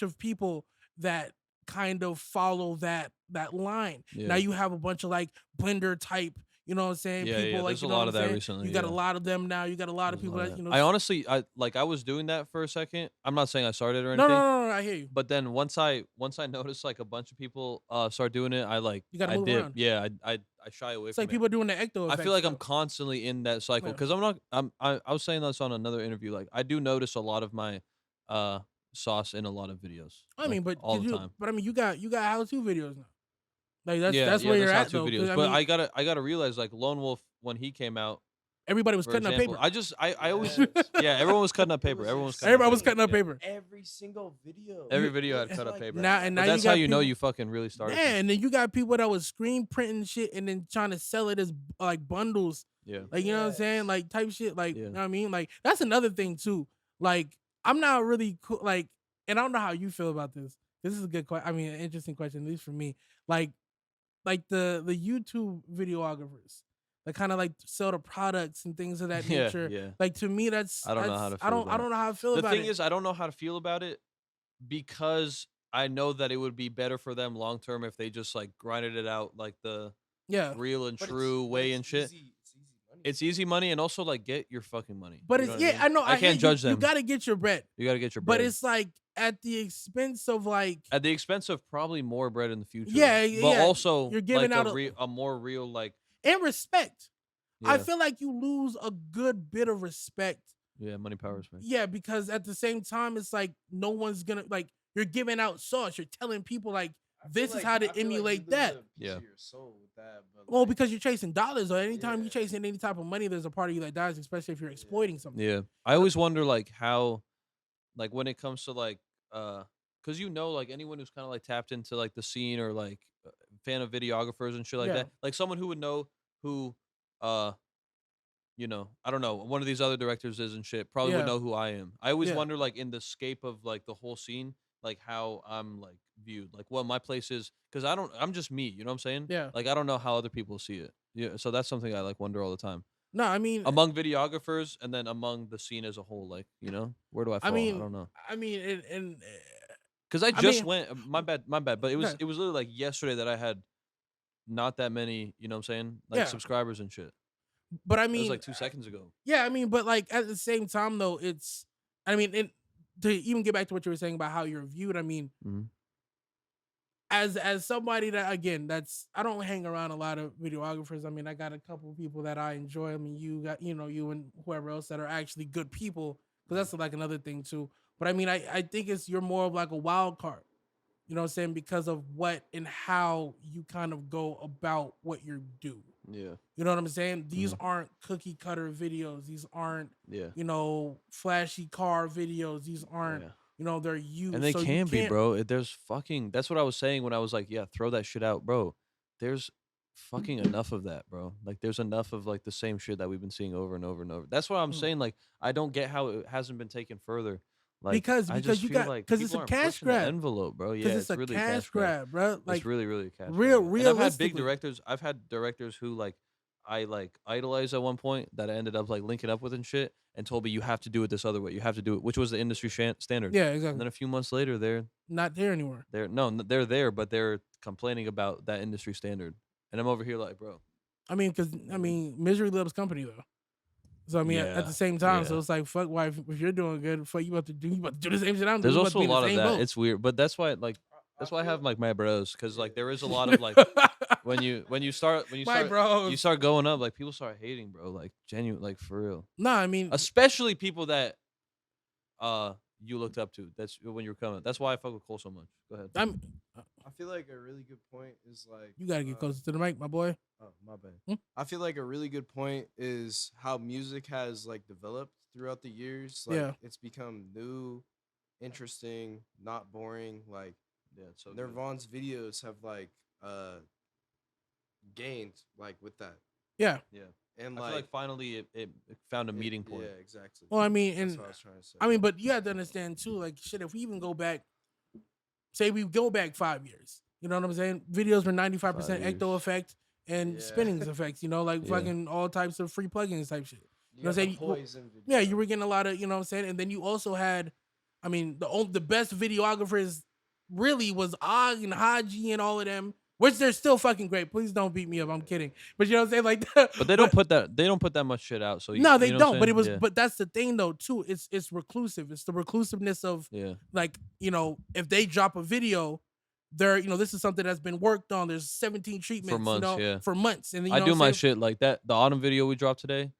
S1: of people that kind of follow that line. Now
S3: Yeah.
S1: you have a bunch of like Blender type, you know what I'm saying?
S3: Yeah,
S1: People
S3: yeah.
S1: like
S3: There's a
S1: you know what
S3: lot
S1: I'm
S3: of that
S1: saying?
S3: recently.
S1: You got a
S3: Yeah.
S1: lot of them now. You got a lot of
S3: There's a
S1: people
S3: lot of
S1: that
S3: that. I honestly, I was doing that for a second. I'm not saying I started or
S1: no, no,
S3: anything,
S1: no, no, I hear you.
S3: but then once I noticed like a bunch of people start doing it,
S1: You got to
S3: I
S1: move
S3: dip.
S1: around.
S3: Yeah, I shy away
S1: It's
S3: from
S1: like
S3: it.
S1: people doing the ecto
S3: I
S1: effect
S3: feel like I'm
S1: stuff.
S3: constantly in that cycle
S1: Yeah.
S3: because I was saying this on another interview. Like I do notice a lot of my uh sauce in a lot of videos,
S1: I
S3: like
S1: mean, but
S3: all
S1: could
S3: the
S1: you?
S3: time.
S1: But I mean, you got how-to videos now. Like
S3: Yeah,
S1: that's
S3: yeah,
S1: where
S3: that's
S1: you're
S3: how
S1: at
S3: two
S1: though.
S3: videos.
S1: Because I
S3: But
S1: mean,
S3: I gotta realize like Lone Wolf when he came out,
S1: everybody was
S3: for
S1: cutting up
S3: example,
S1: paper.
S3: I always
S2: Yes.
S3: yeah, everyone was cutting up
S2: It
S3: paper.
S2: was
S3: Everyone was cutting up
S1: Everybody was
S3: paper.
S1: cutting up
S3: Yeah.
S1: paper.
S2: Every single video.
S3: Every
S1: You-
S3: video had
S2: It's
S3: cut up
S2: like
S3: paper.
S2: that.
S1: Now and now
S3: But
S1: you
S3: that's how
S1: got
S3: you know
S1: people.
S3: you fucking really started.
S1: Yeah, and then you got people that was screen printing shit and then trying to sell it as like bundles,
S3: Yeah.
S1: like you know what I'm saying,
S2: Yes.
S1: like type shit, like
S3: Yeah.
S1: you know what I mean. Like that's another thing too. Like I'm not really cool, like, and I don't know how you feel about this. This is a good question. I mean, an interesting question, at least for me. Like the YouTube videographers that kind of like sell the products and things of that
S3: Yeah,
S1: nature.
S3: yeah.
S1: Like to me, that's
S3: I don't know how to
S1: I
S3: feel
S1: don't
S3: about
S1: know how I feel
S3: The
S1: about
S3: thing
S1: it.
S3: is, I don't know how to feel about it because I know that it would be better for them long term if they just like grinded it out like the
S1: Yeah,
S3: real and
S2: But
S3: true way and shit.
S2: It's easy money.
S3: It's easy money and also like get your fucking money.
S1: but
S3: You
S1: it's
S3: know what
S1: yeah, I know.
S3: I
S1: hear
S3: can't judge
S1: you. You
S3: them.
S1: got to get your bread,
S3: You got to get your
S1: but
S3: bread.
S1: it's like at the expense of like
S3: At the expense of probably more bread in the future.
S1: Yeah,
S3: But
S1: yeah,
S3: also
S1: you're giving
S3: like
S1: out
S3: a more real like
S1: and respect. I
S3: yeah,
S1: feel like you lose a good bit of respect.
S3: yeah, money power respect.
S1: Yeah, because at the same time, it's like no one's gonna like you're giving out sauce. You're telling people like
S2: I feel
S1: this is
S2: like-
S1: how
S2: I
S1: to
S2: feel like you
S1: emulate
S2: lose
S1: that.
S2: a piece
S3: Yeah.
S2: of your soul with that, but
S1: Well,
S2: like,
S1: because you're chasing dollars, or anytime
S2: Yeah.
S1: you're chasing any type of money, there's a part of you that dies, especially if you're exploiting something.
S3: Yeah. I always wonder like how like when it comes to like cuz like anyone who's kind of like tapped into like the scene or like fan of videographers and shit like
S1: Yeah.
S3: that. Like someone who would know who uh I don't know, one of these other directors is and shit probably
S1: Yeah.
S3: would know who I am. I always
S1: Yeah.
S3: wonder like in the scape of like the whole scene like how I'm like viewed. Like what my place is cuz I'm just me, you know what I'm saying?
S1: Yeah.
S3: Like I don't know how other people see it. Yeah, so that's something I like wonder all the time.
S1: No, I mean,
S3: Among videographers and then among the scene as a whole, like, where do I fall? I
S1: mean,
S3: don't know.
S1: and
S3: Because I
S1: I
S3: just
S1: mean-
S3: went my bad, but it was
S1: Okay.
S3: it was literally like yesterday that I had not that many, you know what I'm saying? Like
S1: Yeah.
S3: subscribers and shit.
S1: But I
S3: That was
S1: mean,
S3: like 2 seconds ago.
S1: yeah, I mean, but like at the same time though, it's, I mean, to even get back to what you were saying about how you're viewed, I mean,
S3: Mhm.
S1: as somebody that, again, that's, I don't hang around a lot of videographers. I mean, I got a couple of people that I enjoy. I mean, you got, you and whoever else that are actually good people, because that's like another thing too. But I mean, I think you're more of like a wild card. You know what I'm saying? Because of what and how you kind of go about what you do.
S3: Yeah.
S1: You know what I'm saying? These
S3: Mhm.
S1: aren't cookie cutter videos. These aren't,
S3: Yeah.
S1: flashy car videos. These aren't,
S3: Yeah.
S1: they're you.
S3: And they
S1: So you
S3: can be,
S1: can't.
S3: bro. There's fucking. That's what I was saying when I was like, yeah, throw that shit out, bro. There's fucking enough of that, bro. Like, there's enough of like the same shit that we've been seeing over and over and over. That's what I'm
S1: Mm.
S3: saying. Like, I don't get how it hasn't been taken further. Like,
S1: Because
S3: I just
S1: you
S3: feel
S1: got,
S3: like
S1: because it's
S3: people
S1: a
S3: aren't
S1: cash
S3: pushing the
S1: grab.
S3: envelope, bro. Yeah,
S1: Because it's
S3: it's
S1: a
S3: really a
S1: cash grab, bro. Like
S3: It's really a cash
S1: real,
S3: grab. And I've had big
S1: realistically.
S3: directors. I've had directors who like I like idolized at one point that I ended up like linking up with and shit, and told me you have to do it this other way. You have to do it, which was the industry standard.
S1: Yeah,
S3: And
S1: exactly.
S3: then a few months later,
S1: Not there anymore.
S3: they're there, but they're complaining about that industry standard. And I'm over here like, bro.
S1: I mean, because misery loves company though. So I mean, at the
S3: Yeah,
S1: same time, so
S3: yeah.
S1: it's like, fuck, why if you're doing good, fuck, you about to do the same shit I'm doing.
S3: There's
S1: You about to
S3: also
S1: be
S3: a
S1: in the
S3: lot of
S1: same
S3: that.
S1: boat.
S3: It's weird, but that's why like that's why I have like my bros, because like there is a lot of like when you start
S1: My bros.
S3: you start going up, like people start hating, bro. Like genuine, like for real.
S1: No, I mean,
S3: Especially people that you looked up to. That's when you were coming. That's why I fuck with Cole so much. Go ahead.
S2: I feel like a really good point is like
S1: you gotta get closer to the mic, my boy.
S2: Oh, my bad.
S1: Hmm?
S2: I feel like a really good point is how music has like developed throughout the years. Like
S1: Yeah.
S2: it's become new, interesting, not boring. Like
S3: Yeah, it's so good.
S2: Nirvana's videos have like gained like with that.
S1: Yeah.
S3: Yeah.
S2: And
S3: I feel like finally it found a meeting point.
S2: Yeah, exactly.
S1: Well, I mean,
S2: That's
S1: and
S2: what I was trying to say.
S1: I mean, but you have to understand too, like shit, if we even go back, say we go back 5 years, you know what I'm saying? Videos were 95%
S3: 5 years.
S1: ecto effect and
S2: Yeah.
S1: spinnings effects, like
S3: Yeah.
S1: fucking all types of free plugins type shit.
S2: you
S1: know
S2: got
S1: what I'm
S2: the
S1: saying? Well,
S2: Poison video.
S1: Yeah, you were getting a lot of, you know what I'm saying? And then you also had, I mean, the best videographers really was Og and Haji and all of them, which they're still fucking great. Please don't beat me up. I'm kidding. But you know what I'm saying? Like,
S3: But they don't put that much shit out. So
S1: no, they
S3: you know what
S1: don't.
S3: I'm
S1: But it was,
S3: saying?
S1: but that's the thing though too. It's reclusive. It's the reclusiveness of
S3: Yeah.
S1: like, if they drop a video, they're, this is something that's been worked on. There's 17 treatments,
S3: months, yeah.
S1: for months. And then,
S3: I do my
S1: saying?
S3: shit like that. The autumn video we dropped today.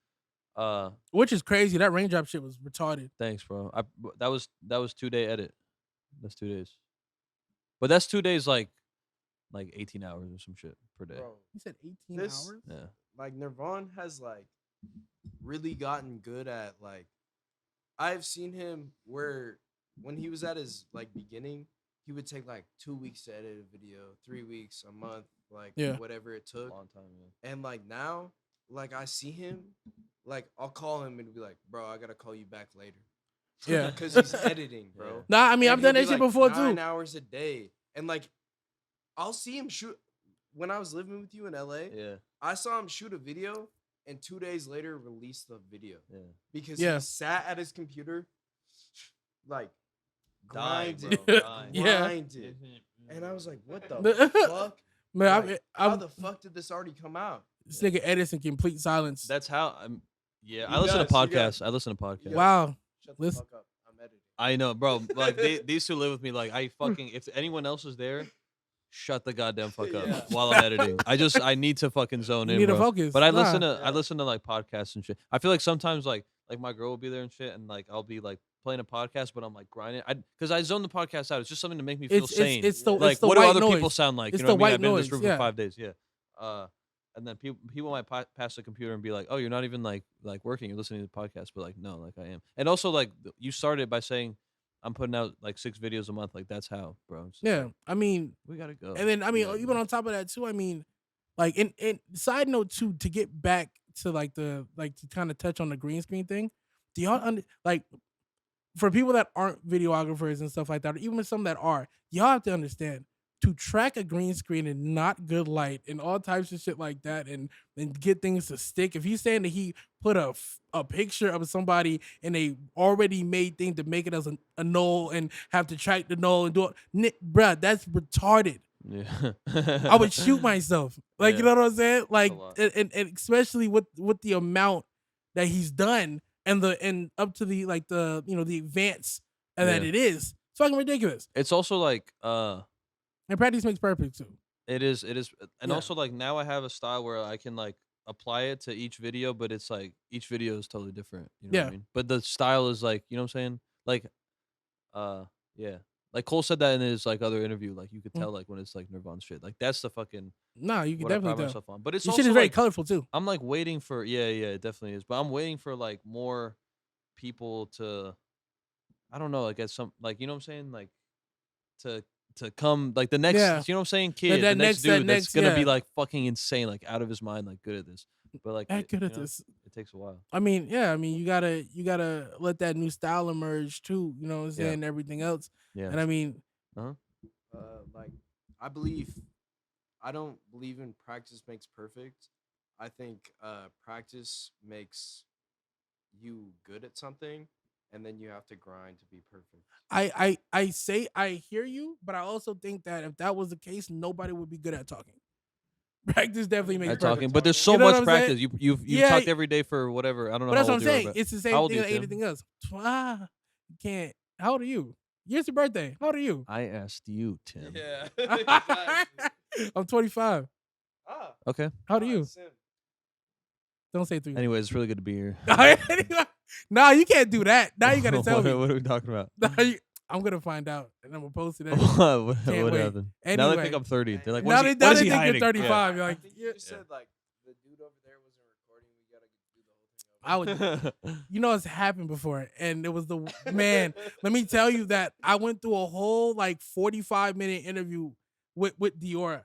S1: Which is crazy. That raindrop shit was retarded.
S3: Thanks, bro. That was 2-day edit. That's 2 days. But that's 2 days like 18 hours or some shit per day.
S2: Bro,
S1: You said 18
S2: This-
S1: hours?
S3: Yeah.
S2: like Nirvana has like really gotten good at like I've seen him where when he was at his like beginning, he would take like 2 weeks to edit a video, 3 weeks, a month, like
S1: Yeah.
S2: whatever it took.
S3: Long time, yeah.
S2: And like now, like I see him, like I'll call him and be like, bro, I gotta call you back later.
S1: Yeah.
S2: Because he's editing, bro.
S3: Yeah.
S1: Nah, I mean,
S2: And
S1: I've done
S2: he'll
S1: that
S2: be,
S1: shit
S2: like,
S1: before
S2: 9
S1: too.
S2: hours a day. And like I'll see him shoot when I was living with you in LA.
S3: Yeah.
S2: I saw him shoot a video and 2 days later release the video
S3: Yeah.
S2: because
S1: Yeah.
S2: he sat at his computer, like
S3: Dying,
S2: grinded,
S3: bro. Dying.
S1: Yeah.
S2: grinded. And I was like, what the
S1: Man,
S2: fuck? Like, how
S1: I'm
S2: the fuck did this already come out?
S1: this nigga edits in complete silence.
S3: That's how I'm. Yeah,
S2: You
S3: I listen to
S2: guys- you
S3: podcasts.
S2: guys-
S3: I listen to podcasts.
S1: Wow.
S2: Shut the
S1: Listen-
S2: fuck up. I'm editing.
S3: I know, bro. Like these two live with me. Like I fucking if anyone else is there, shut the goddamn fuck up
S2: Yeah.
S3: while I'm editing. I need to fucking zone
S1: You
S3: in,
S1: need to
S3: bro.
S1: focus.
S3: But I
S1: Nah.
S3: listen to
S2: Yeah.
S3: like podcasts and shit. I feel like sometimes like my girl will be there and shit, and like I'll be like playing a podcast, but I'm like grinding. Because I zone the podcast out. It's just something to make me feel sane.
S1: It's the
S3: Like
S1: it's the
S3: what do
S1: white
S3: other
S1: noise.
S3: people sound like?
S1: It's
S3: You know
S1: the
S3: what I mean?
S1: white
S3: I've been in this
S1: noise,
S3: room
S1: yeah.
S3: for 5 days. Yeah. And then people might pass the computer and be like, "Oh, you're not even like working. You're listening to the podcast." But like, no, like I am. And also like you started by saying, "I'm putting out like 6 videos a month." Like that's how, bro. It's just
S1: Yeah,
S3: like,
S1: I mean,
S3: we gotta go.
S1: and then I
S3: We
S1: mean,
S3: gotta
S1: even
S3: go.
S1: on top of that too, I mean, like in side note too, to get back to like to kind of touch on the green screen thing, do y'all like for people that aren't videographers and stuff like that, or even some that are, y'all have to understand to track a green screen in not good light and all types of shit like that, and get things to stick. If he's saying that he put a picture of somebody in a already made thing to make it as a null and have to track the null and do it, bruh, that's retarded.
S3: Yeah.
S1: I would shoot myself. Like, you
S3: Yeah.
S1: know what I'm saying? Like,
S3: lot.
S1: and especially with the amount that he's done and up to the like the the advance that
S3: Yeah.
S1: it is. It's fucking ridiculous.
S3: It's also like
S1: And practice makes perfect too.
S3: it is, and
S1: Yeah.
S3: also like now I have a style where I can like apply it to each video, but it's like each video is totally different. You know what
S1: Yeah.
S3: I mean? But the style is like, you know what I'm saying? Like, yeah. Like Cole said that in his like other interview. Like you could
S1: Mm.
S3: tell like when it's like Nirvana shit. Like that's the fucking
S1: No, you can
S3: what I
S1: definitely
S3: pride
S1: tell.
S3: myself on. But it's
S1: Your shit
S3: also
S1: is very
S3: like
S1: colorful too.
S3: I'm like waiting for yeah, it definitely is. But I'm waiting for like more people to I don't know, like at some like you know what I'm saying? Like to come like the next
S1: Yeah.
S3: you know what I'm saying,
S1: That-
S3: kid,
S1: that
S3: the next
S1: next- that
S3: dude that's
S1: next-
S3: gonna be
S1: yeah.
S3: like fucking insane, like out of his mind, like good at this. But like
S1: That good
S3: you
S1: at
S3: know,
S1: this.
S3: it takes a while.
S1: I mean, yeah, I mean you gotta let that new style emerge too, you know what I'm
S3: Yeah.
S1: saying, and everything else.
S3: Yeah.
S1: And I mean,
S2: Like I don't believe in practice makes perfect. I think practice makes you good at something, and then you have to grind to be perfect.
S1: I say I hear you, but I also think that if that was the case, nobody would be good at talking. Practice definitely makes
S3: At
S1: perfect.
S3: talking, but there's so
S1: You know what
S3: much
S1: I'm saying?
S3: practice. You've
S1: Yeah,
S3: talked every day for whatever. I don't know
S1: But
S3: how
S1: that's what
S3: old
S1: I'm
S3: you are,
S1: saying.
S3: but
S1: It's the
S3: how
S1: same
S3: old
S1: thing
S3: are
S1: like
S3: you, Tim?
S1: anything else. You can't. How old are you? Year's your birthday. How old are you?
S3: I asked you, Tim.
S2: Yeah, exactly.
S1: I'm 25.
S2: Ah,
S3: Okay.
S1: How old are you?
S2: Sim.
S1: Don't say 3.
S3: Anyways, it's really good to be here.
S1: No, you can't do that. Now you gotta tell
S3: what,
S1: me.
S3: what are we talking about?
S1: I'm gonna find out and I'm gonna post it.
S3: what
S1: Can't
S3: what
S1: wait.
S3: happened? Now they think
S1: Anyway.
S3: I'm 30. They're like,
S1: Now
S3: what is
S1: they
S3: he, what is he
S1: think you're
S3: hiding?
S1: 35. You're
S2: I
S1: like,
S2: think you just said like the dude over there wasn't recording. We gotta do the whole thing over.
S1: I would.
S3: Yeah.
S1: You know, it's happened before, and it was the man. Let me tell you that I went through a whole like 45-minute interview with Diora,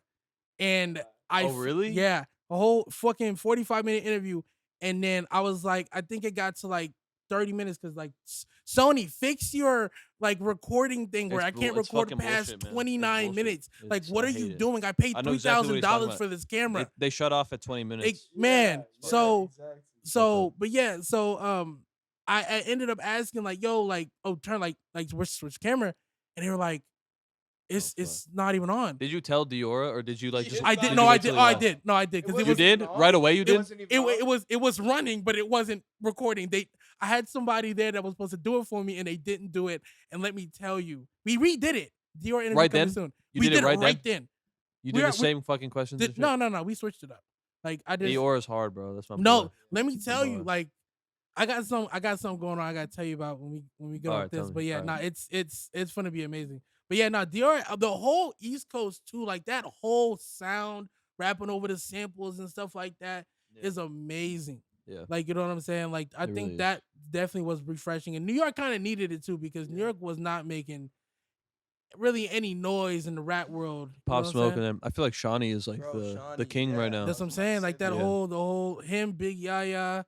S1: and
S3: Oh, really?
S1: Yeah, a whole fucking 45-minute interview, and then I was like, I think it got to like 30 minutes because like Sony, fix your like recording thing where I can't
S3: It's
S1: record
S3: fucking
S1: past
S3: bullshit, man. It's
S1: 29
S3: bullshit.
S1: minutes. Like,
S3: It's-
S1: what
S3: I
S1: are you
S3: hate it.
S1: doing? I paid
S3: I know exactly what he's talking
S1: $3,000
S3: about.
S1: for this camera.
S3: They shut off at 20 minutes.
S1: Man, so-
S2: exactly.
S1: So, but yeah, so I ended up asking like, yo, like, oh, turn like switch camera, and they were like, it's not even on.
S3: Did you tell Diora or did you like just?
S1: I
S2: Did
S1: did.
S2: you
S1: No,
S2: wait
S1: I did.
S3: till
S1: Oh, I
S3: he
S1: did. No, I did because it
S3: You
S1: was
S3: did right away. You
S2: It
S3: did.
S2: wasn't even on?
S1: it was running, but it wasn't recording. I had somebody there that was supposed to do it for me, and they didn't do it. And let me tell you, we redid it. Dior interview
S3: Right
S1: coming
S3: then?
S1: soon.
S3: You
S1: We
S3: did it right then?
S1: then.
S3: You
S1: we
S3: did
S1: are-
S3: the
S1: we-
S3: same fucking questions. and shit?
S1: No, we switched it up. Like I just
S3: Diora's hard, bro. That's my
S1: no.
S3: boy.
S1: Let me tell you,
S3: boy.
S1: like I got something going on. I gotta tell you about when we get
S3: Alright,
S1: off this.
S3: tell me.
S1: But yeah,
S3: Alright.
S1: it's gonna be amazing. But yeah, Dior, the whole East Coast too, like that whole sound, rapping over the samples and stuff like that is
S3: Yeah.
S1: amazing.
S3: Yeah.
S1: Like, you know what I'm saying? Like, I
S3: It
S1: think
S3: really
S1: that definitely was refreshing. And New York kind of needed it too, because New
S2: Yeah.
S1: York was not making really any noise in the rap world. You know
S3: Pop
S1: what I'm
S3: Smoke
S1: saying?
S3: and them. I feel like Shawnee is like
S2: Bro,
S3: the
S2: Shawnee,
S3: king right
S2: yeah.
S3: now.
S1: That's what I'm
S2: I was about to
S1: saying.
S2: say
S1: Like that
S2: that.
S3: Yeah.
S1: the whole him, Big Yaya,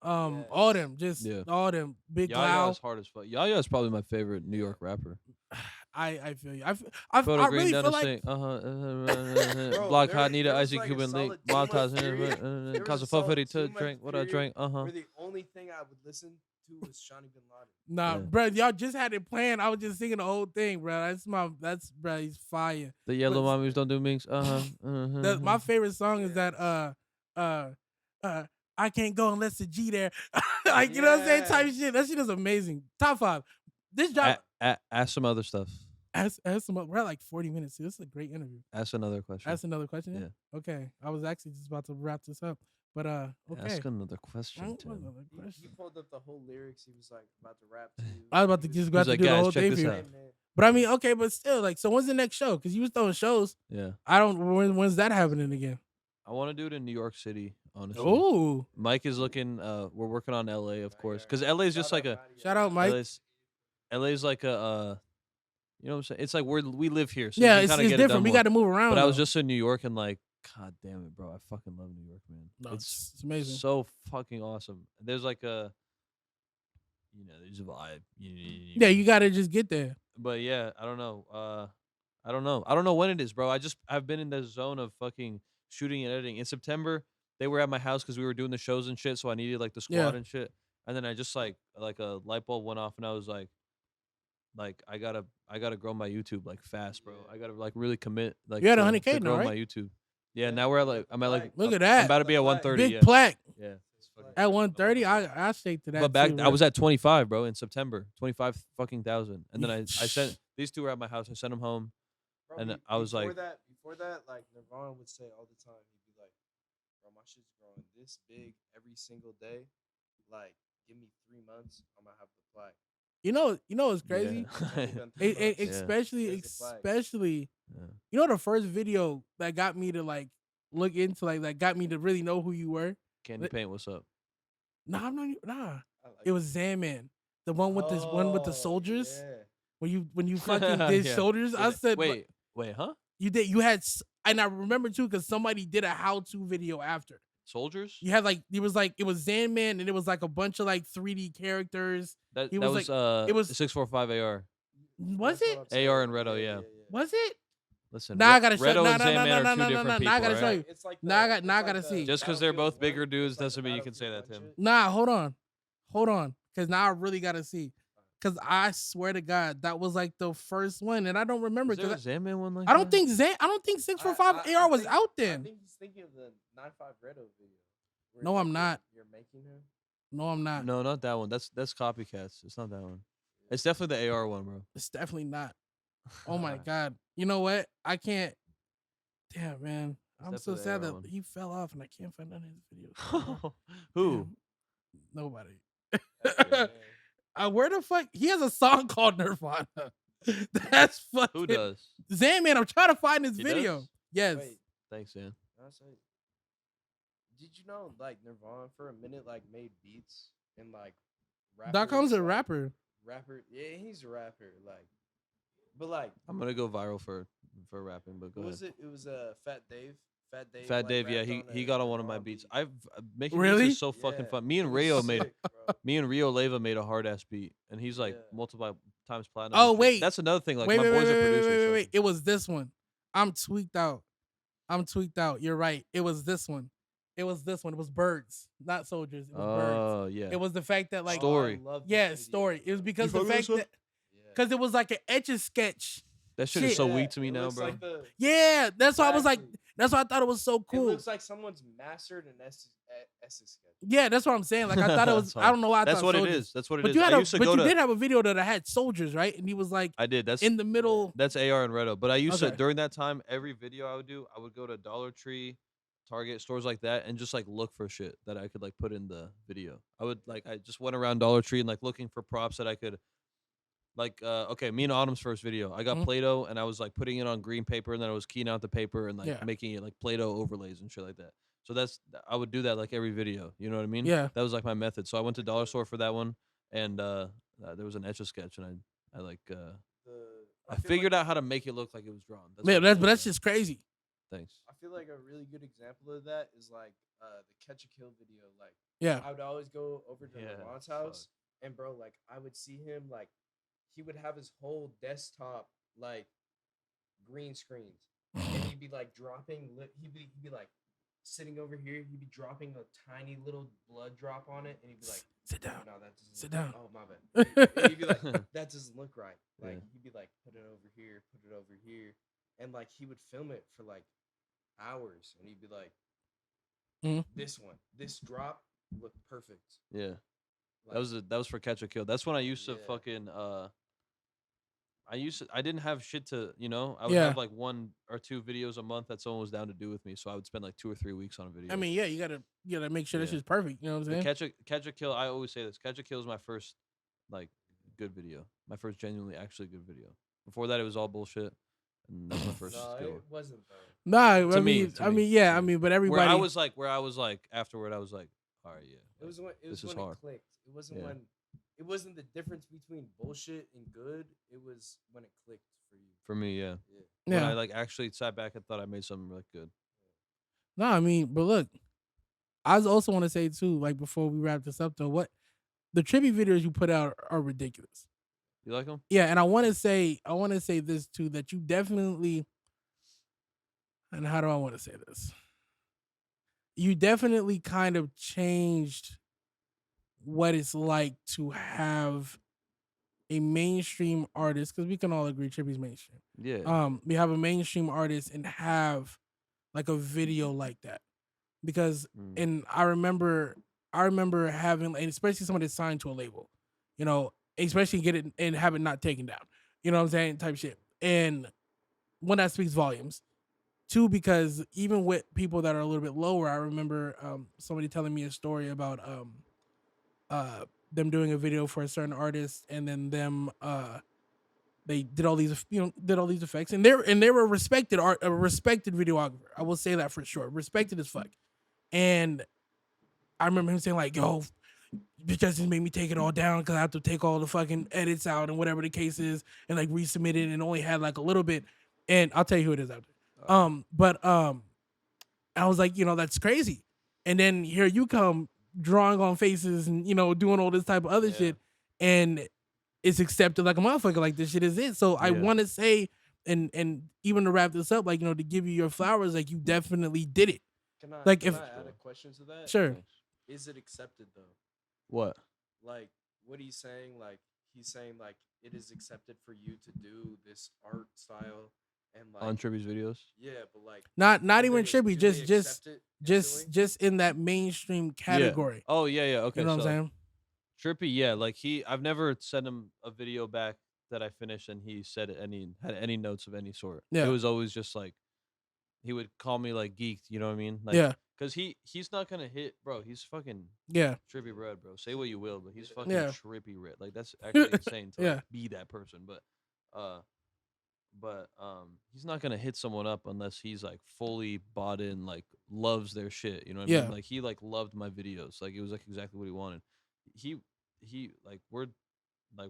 S2: Yes.
S1: all them, just
S3: Yeah.
S1: all them, Big
S3: Yaya
S1: Cloud.
S3: is hard as fuck. Yaya is probably my favorite New York rapper.
S1: I feel you. I
S3: Photo
S1: I
S3: green
S1: really
S3: down
S1: feel
S3: the
S1: like
S3: sink.
S2: Bro,
S3: Block
S2: there-
S3: hot, need
S2: there
S3: an
S2: was
S3: icy
S2: like a
S3: Cuban
S2: solid
S3: link.
S2: 2 month
S3: Montage,
S2: period- there
S3: cause
S2: was
S3: a
S2: a
S3: fuck
S2: solid
S3: to
S2: 2 month
S3: drink. What I
S2: period
S3: drink.
S2: where the only thing I would listen to was Shawnee Bin Laden.
S1: nah,
S3: Yeah.
S1: bro. Y'all just had it planned. I was just singing the whole thing, bro. That's bro. He's fire.
S3: The yellow
S1: But-
S3: mommies don't do minks.
S1: My favorite song is that I can't go unless the G there. Like, you know what I'm saying? Type
S2: Yes.
S1: shit. That shit is amazing. Top 5. This job.
S3: Ask some other stuff.
S1: Ask some. We're at like 40 minutes. This is a great interview.
S3: Ask another question.
S1: Ask another question.
S3: Yeah.
S1: Okay. I was actually just about to wrap this up, but okay.
S3: Ask another question, Tim.
S1: Another
S2: He
S1: question.
S2: pulled up the whole lyrics. He was like about to rap to you.
S1: I was about to just about to
S3: like,
S1: do the
S3: "Guys,
S1: whole
S3: check
S1: thing
S3: this
S1: for you.
S3: out."
S2: Hey, man.
S1: But I mean, okay, but still, like, so when's the next show? Because you was throwing shows.
S3: Yeah.
S1: I don't. When's that happening again?
S3: I want to do it in New York City, honestly.
S1: Oh,
S3: Mike is looking. We're working on LA, of course, because LA is just like a.
S1: shout out, Mike.
S3: LA's like a. You know what I'm saying? It's like we live here, so
S1: Yeah,
S3: you
S1: it's
S3: kind of get it done
S1: different. We
S3: more.
S1: got to move around.
S3: But I was
S1: though.
S3: just in New York and like, god damn it, bro! I fucking love New York, man.
S1: No,
S3: it's
S1: it's amazing.
S3: so fucking awesome. There's like a. There's a vibe.
S1: Yeah, you got to just get there.
S3: But yeah, I don't know. I don't know. I don't know when it is, bro. I've been in the zone of fucking shooting and editing. In September, they were at my house because we were doing the shows and shit, so I needed like the squad
S1: Yeah.
S3: and shit. And then I just like a light bulb went off, and I was like, like I gotta grow my YouTube like fast, bro. I gotta like really commit like
S1: You had
S3: to
S1: 100K now,
S3: grow my
S1: right?
S3: YouTube. Yeah,
S2: Yeah,
S3: now we're at
S2: you
S3: like
S2: got the
S3: I'm at like
S2: plaque.
S1: Look at
S3: I'm
S1: that.
S3: about to be at
S2: The plaque.
S3: 130.
S1: Big
S3: Yeah,
S1: plaque.
S3: yeah.
S2: It's fucking
S1: At
S2: crazy.
S1: 130, I stayed to that
S3: But back
S1: too,
S3: I
S1: bro.
S3: was at 25, bro, in September, 25 fucking thousand, and then I sent these two were at my house. I sent them home,
S2: Bro,
S3: and I was like,
S2: before that, like Nirvana would say all the time, he'd be like, "Bro, my shit's growing this big every single day. Like, give me 3 months, I'm gonna have the plaque."
S1: You know what's
S3: yeah,
S1: crazy?
S2: It's only been 3 months.
S3: Yeah.
S1: Especially
S2: There's the plaque.
S3: yeah.
S1: you know the first video that got me to like look into like that got me to really know who you were.
S3: Candy Paint, what's up?
S1: Nah, I'm not. Nah,
S2: I like
S1: it was Zanman, the one with this one with the
S2: Oh,
S1: soldiers.
S2: yeah.
S1: When you fucking did
S3: Yeah.
S1: shoulders, I said,
S3: wait, huh?
S1: you did you had and I remember too because somebody did a how-to video after.
S3: Soldiers?
S1: You had like it was Zanman and it was like a bunch of like 3D characters.
S3: That
S1: He
S3: that
S1: was
S3: was
S1: like- it was-
S3: 645 AR.
S1: Was
S2: That's
S1: it?
S2: what I'm saying.
S3: AR and Redo, yeah.
S1: Was it?
S3: Listen,
S1: Nah, I gotta show-
S3: Redo
S1: nah,
S3: and
S1: nah, nah,
S3: Sandman
S1: nah,
S3: are
S1: nah,
S3: two
S1: nah,
S3: different
S1: nah,
S3: people.
S1: I gotta
S3: right?
S1: show you.
S2: It's like
S1: Nah, I
S2: it's
S1: gotta
S2: the
S1: see.
S3: Just 'cause they're both
S2: Battlefield
S3: bigger
S2: 1,
S3: dudes
S2: it's like
S3: doesn't
S2: the
S3: mean you can say
S2: Battlefield
S3: that,
S2: 1
S3: Tim.
S2: shit.
S1: Nah, hold on, because now I really gotta see. Because I swear to God, that was like the first one, and I don't remember
S3: Is there a
S1: because
S3: Sandman one like
S1: I don't
S3: that?
S1: think I don't think 645 AR was
S2: think-
S1: out
S2: I
S1: then.
S2: think he's thinking of the 95 Redo video. where
S1: No,
S2: it's
S1: I'm
S2: like
S1: not.
S2: You're making him.
S1: No, I'm not.
S3: No, not that one. That's copycats. It's not that one. It's definitely the AR one, bro.
S1: It's definitely not. Oh my God. You know what? I can't. Damn, man. I'm so
S3: definitely the
S1: sad
S3: AR
S1: that
S3: one.
S1: he fell off and I can't find none of his videos.
S3: Who?
S1: Damn. Nobody.
S2: Yeah.
S1: Where the fuck? He has a song called Nirvana. That's fucking.
S3: Who does?
S1: Zanman, I'm trying to find his
S3: He
S1: video.
S3: does?
S1: Yes.
S2: Wait,
S3: Thanks, man.
S2: I say, did you know like Nirvana for a minute like made beats and like
S1: Com's a
S2: rappers, like,
S1: rapper.
S2: Rapper, yeah, he's a rapper. Like, but like,
S3: I'm gonna go viral for rapping, but go
S2: who
S3: ahead.
S2: was it? It was Fat Dave. Fat Dave.
S3: Fat
S2: like,
S3: Dave, yeah,
S2: rapped
S3: he
S2: a
S3: got on one of my
S2: Nirvana
S3: beats.
S2: beat.
S3: I've making
S1: Really?
S3: beats is so fucking
S2: Yeah,
S3: fun. Me
S2: it
S3: and
S2: was
S3: Rio made
S2: sick, bro.
S3: me and Rio Leva made a hard ass beat, and he's like
S2: Yeah.
S3: multiple times platinum.
S1: Oh,
S3: and shit.
S1: wait.
S3: That's another thing. Like
S1: wait,
S3: my
S1: wait,
S3: boys
S1: wait,
S3: are
S1: wait,
S3: producers.
S1: wait,
S3: so-
S1: wait. It was this one. I'm tweaked out. You're right. It was this one. It was birds, not soldiers. It was birds.
S3: Oh yeah.
S1: It was the fact that like
S3: Story.
S2: I love this
S1: yeah,
S2: video,
S1: story. It was
S2: bro.
S1: because
S3: You
S1: the
S3: fuck with
S1: fact
S3: this one?
S1: that
S2: Yeah.
S1: because it was like an etch a sketch.
S3: That shit
S1: shit.
S3: is so
S2: Yeah,
S3: weak to me
S2: it
S3: now,
S2: looks
S3: bro.
S2: like the-
S1: Yeah, that's why I was like,
S2: Exactly.
S1: that's why I thought it was so
S2: It
S1: cool.
S2: looks like someone's mastered an essence sketch.
S1: Yeah, that's what I'm saying. Like I thought it was.
S3: That's
S1: I don't know why I
S3: That's
S1: thought
S3: what
S1: soldiers.
S3: it is. That's what it
S1: But
S3: is.
S1: you had
S3: I used to go
S1: you
S3: to.
S1: did have a video that had soldiers, right? And he was like
S3: I did. That's
S1: in the middle.
S3: That's AR and Redo. But I used to
S1: Okay.
S3: during that time, every video I would do, I would go to Dollar Tree, Target, stores like that, and just like look for shit that I could like put in the video. I just went around Dollar Tree and like looking for props that I could like okay, me and Autumn's first video. I got
S1: Mhm.
S3: Play-Doh and I was like putting it on green paper and then I was keying out the paper and like
S1: Yeah.
S3: making it like Play-Doh overlays and shit like that. So I would do that like every video. You know what I mean?
S1: Yeah.
S3: That was like my method. So I went to Dollar Store for that one and there was an Etch a Sketch and I like I figured out how to make it look like it was drawn. That's
S1: Man,
S3: what it
S1: but that's
S3: was.
S1: just crazy.
S3: Thanks.
S2: I feel like a really good example of that is like the Catch a Kill video. Like,
S1: Yeah.
S2: I would always go over to
S3: Yeah,
S2: Ron's
S3: fuck.
S2: house, and bro, like I would see him like he would have his whole desktop like green screens, and he'd be like dropping. He'd be like sitting over here. He'd be dropping a tiny little blood drop on it, and he'd be like,
S1: Sit down.
S2: "No, that doesn't.
S1: Sit
S2: look
S1: down.
S2: right." Oh my bad. And he'd be like, "That doesn't look right." Like
S3: Yeah.
S2: he'd be like, "Put it over here. Put it over here," and like he would film it for like hours, and he'd be like,
S1: Mhm.
S2: This drop looked perfect."
S3: Yeah.
S2: Like,
S3: That was for Catch a Kill. That's when I used to
S2: Yeah.
S3: fucking I didn't have shit to, I would
S1: Yeah.
S3: have like 1 or 2 videos a month that someone was down to do with me. So I would spend like 2 or 3 weeks on a video.
S1: I mean, yeah, you gotta make sure this
S3: Yeah.
S1: is perfect. You know what I'm
S3: But
S1: saying?
S3: Catch a Kill, I always say this. Catch a Kill is my first like good video. My first genuinely actually good video. Before that it was all bullshit. And that's my first
S2: no,
S3: skill.
S2: it wasn't though.
S1: Nah,
S3: To me,
S1: yeah,
S3: to
S1: I
S3: me.
S1: mean, but
S3: Where
S1: everybody.
S3: I was like afterward I was like, all right, yeah.
S2: It was when
S3: this is
S2: it
S3: hard.
S2: clicked. It wasn't
S3: Yeah.
S2: when it wasn't the difference between bullshit and good. It was when it clicked for you.
S3: For me, yeah.
S2: Yeah.
S3: When
S1: yeah.
S3: I like actually sat back and thought I made something really good.
S1: No, I mean, but look, I also want to say too, like before we wrap this up, though, what the tribute videos you put out are ridiculous.
S3: You like them?
S1: Yeah, and I want to say this too, that you definitely, and how do I want to say this? You definitely kind of changed what it's like to have a mainstream artist, because we can all agree Trippy's mainstream.
S3: Yeah.
S1: We have a mainstream artist and have like a video like that, because
S3: Mm.
S1: and I remember having, and especially somebody signed to a label, you know, especially get it and have it not taken down, you know what I'm saying, type shit. And one, that speaks volumes. Two, because even with people that are a little bit lower, I remember somebody telling me a story about uh them doing a video for a certain artist, and then them they did all these, did all these effects, and they were respected art, a respected videographer. I will say that for sure, respected as fuck. And I remember him saying like, "Yo, because it made me take it all down because I have to take all the fucking edits out and whatever the case is, and like resubmit it, and only had like a little bit." And I'll tell you who it is after. But I was like, that's crazy. And then here you come drawing on faces and doing all this type of other
S2: Yeah.
S1: shit, and it's accepted like a motherfucker. Like, this shit is it. So I
S3: Yeah.
S1: want to say, and even to wrap this up, like, to give you your flowers, like, you definitely did it.
S2: Can I,
S1: Like,
S2: can
S1: if-
S2: I add a question to that?
S1: Sure.
S2: Is it accepted though?
S3: What?
S2: Like, what he's saying, like, he's saying, like, it is accepted for you to do this art style and, like,
S3: On Trippy's videos?
S2: yeah, but, like,
S1: Not
S2: do
S1: even
S2: they-
S1: Trippy,
S2: do they
S1: just
S2: accept it
S1: just
S2: instantly?
S1: just in that mainstream category.
S3: Oh yeah. Okay.
S1: You know what
S3: so
S1: I'm saying?
S3: Trippy, yeah, like I've never sent him a video back that I finished and he had any notes of any sort.
S1: Yeah.
S3: It was always just like he would call me like geeked, you know what I mean? Like,
S1: Yeah.
S3: Cause he's not gonna hit, bro. He's fucking
S1: Yeah.
S3: Trippy Red, bro. Say what you will, but he's fucking
S1: Yeah.
S3: Trippy Red. Like that's actually insane to
S1: Yeah.
S3: like, be that person. But he's not gonna hit someone up unless he's like fully bought in, like loves their shit. You know what I
S1: Yeah.
S3: mean? Like he like loved my videos. Like it was like exactly what he wanted. He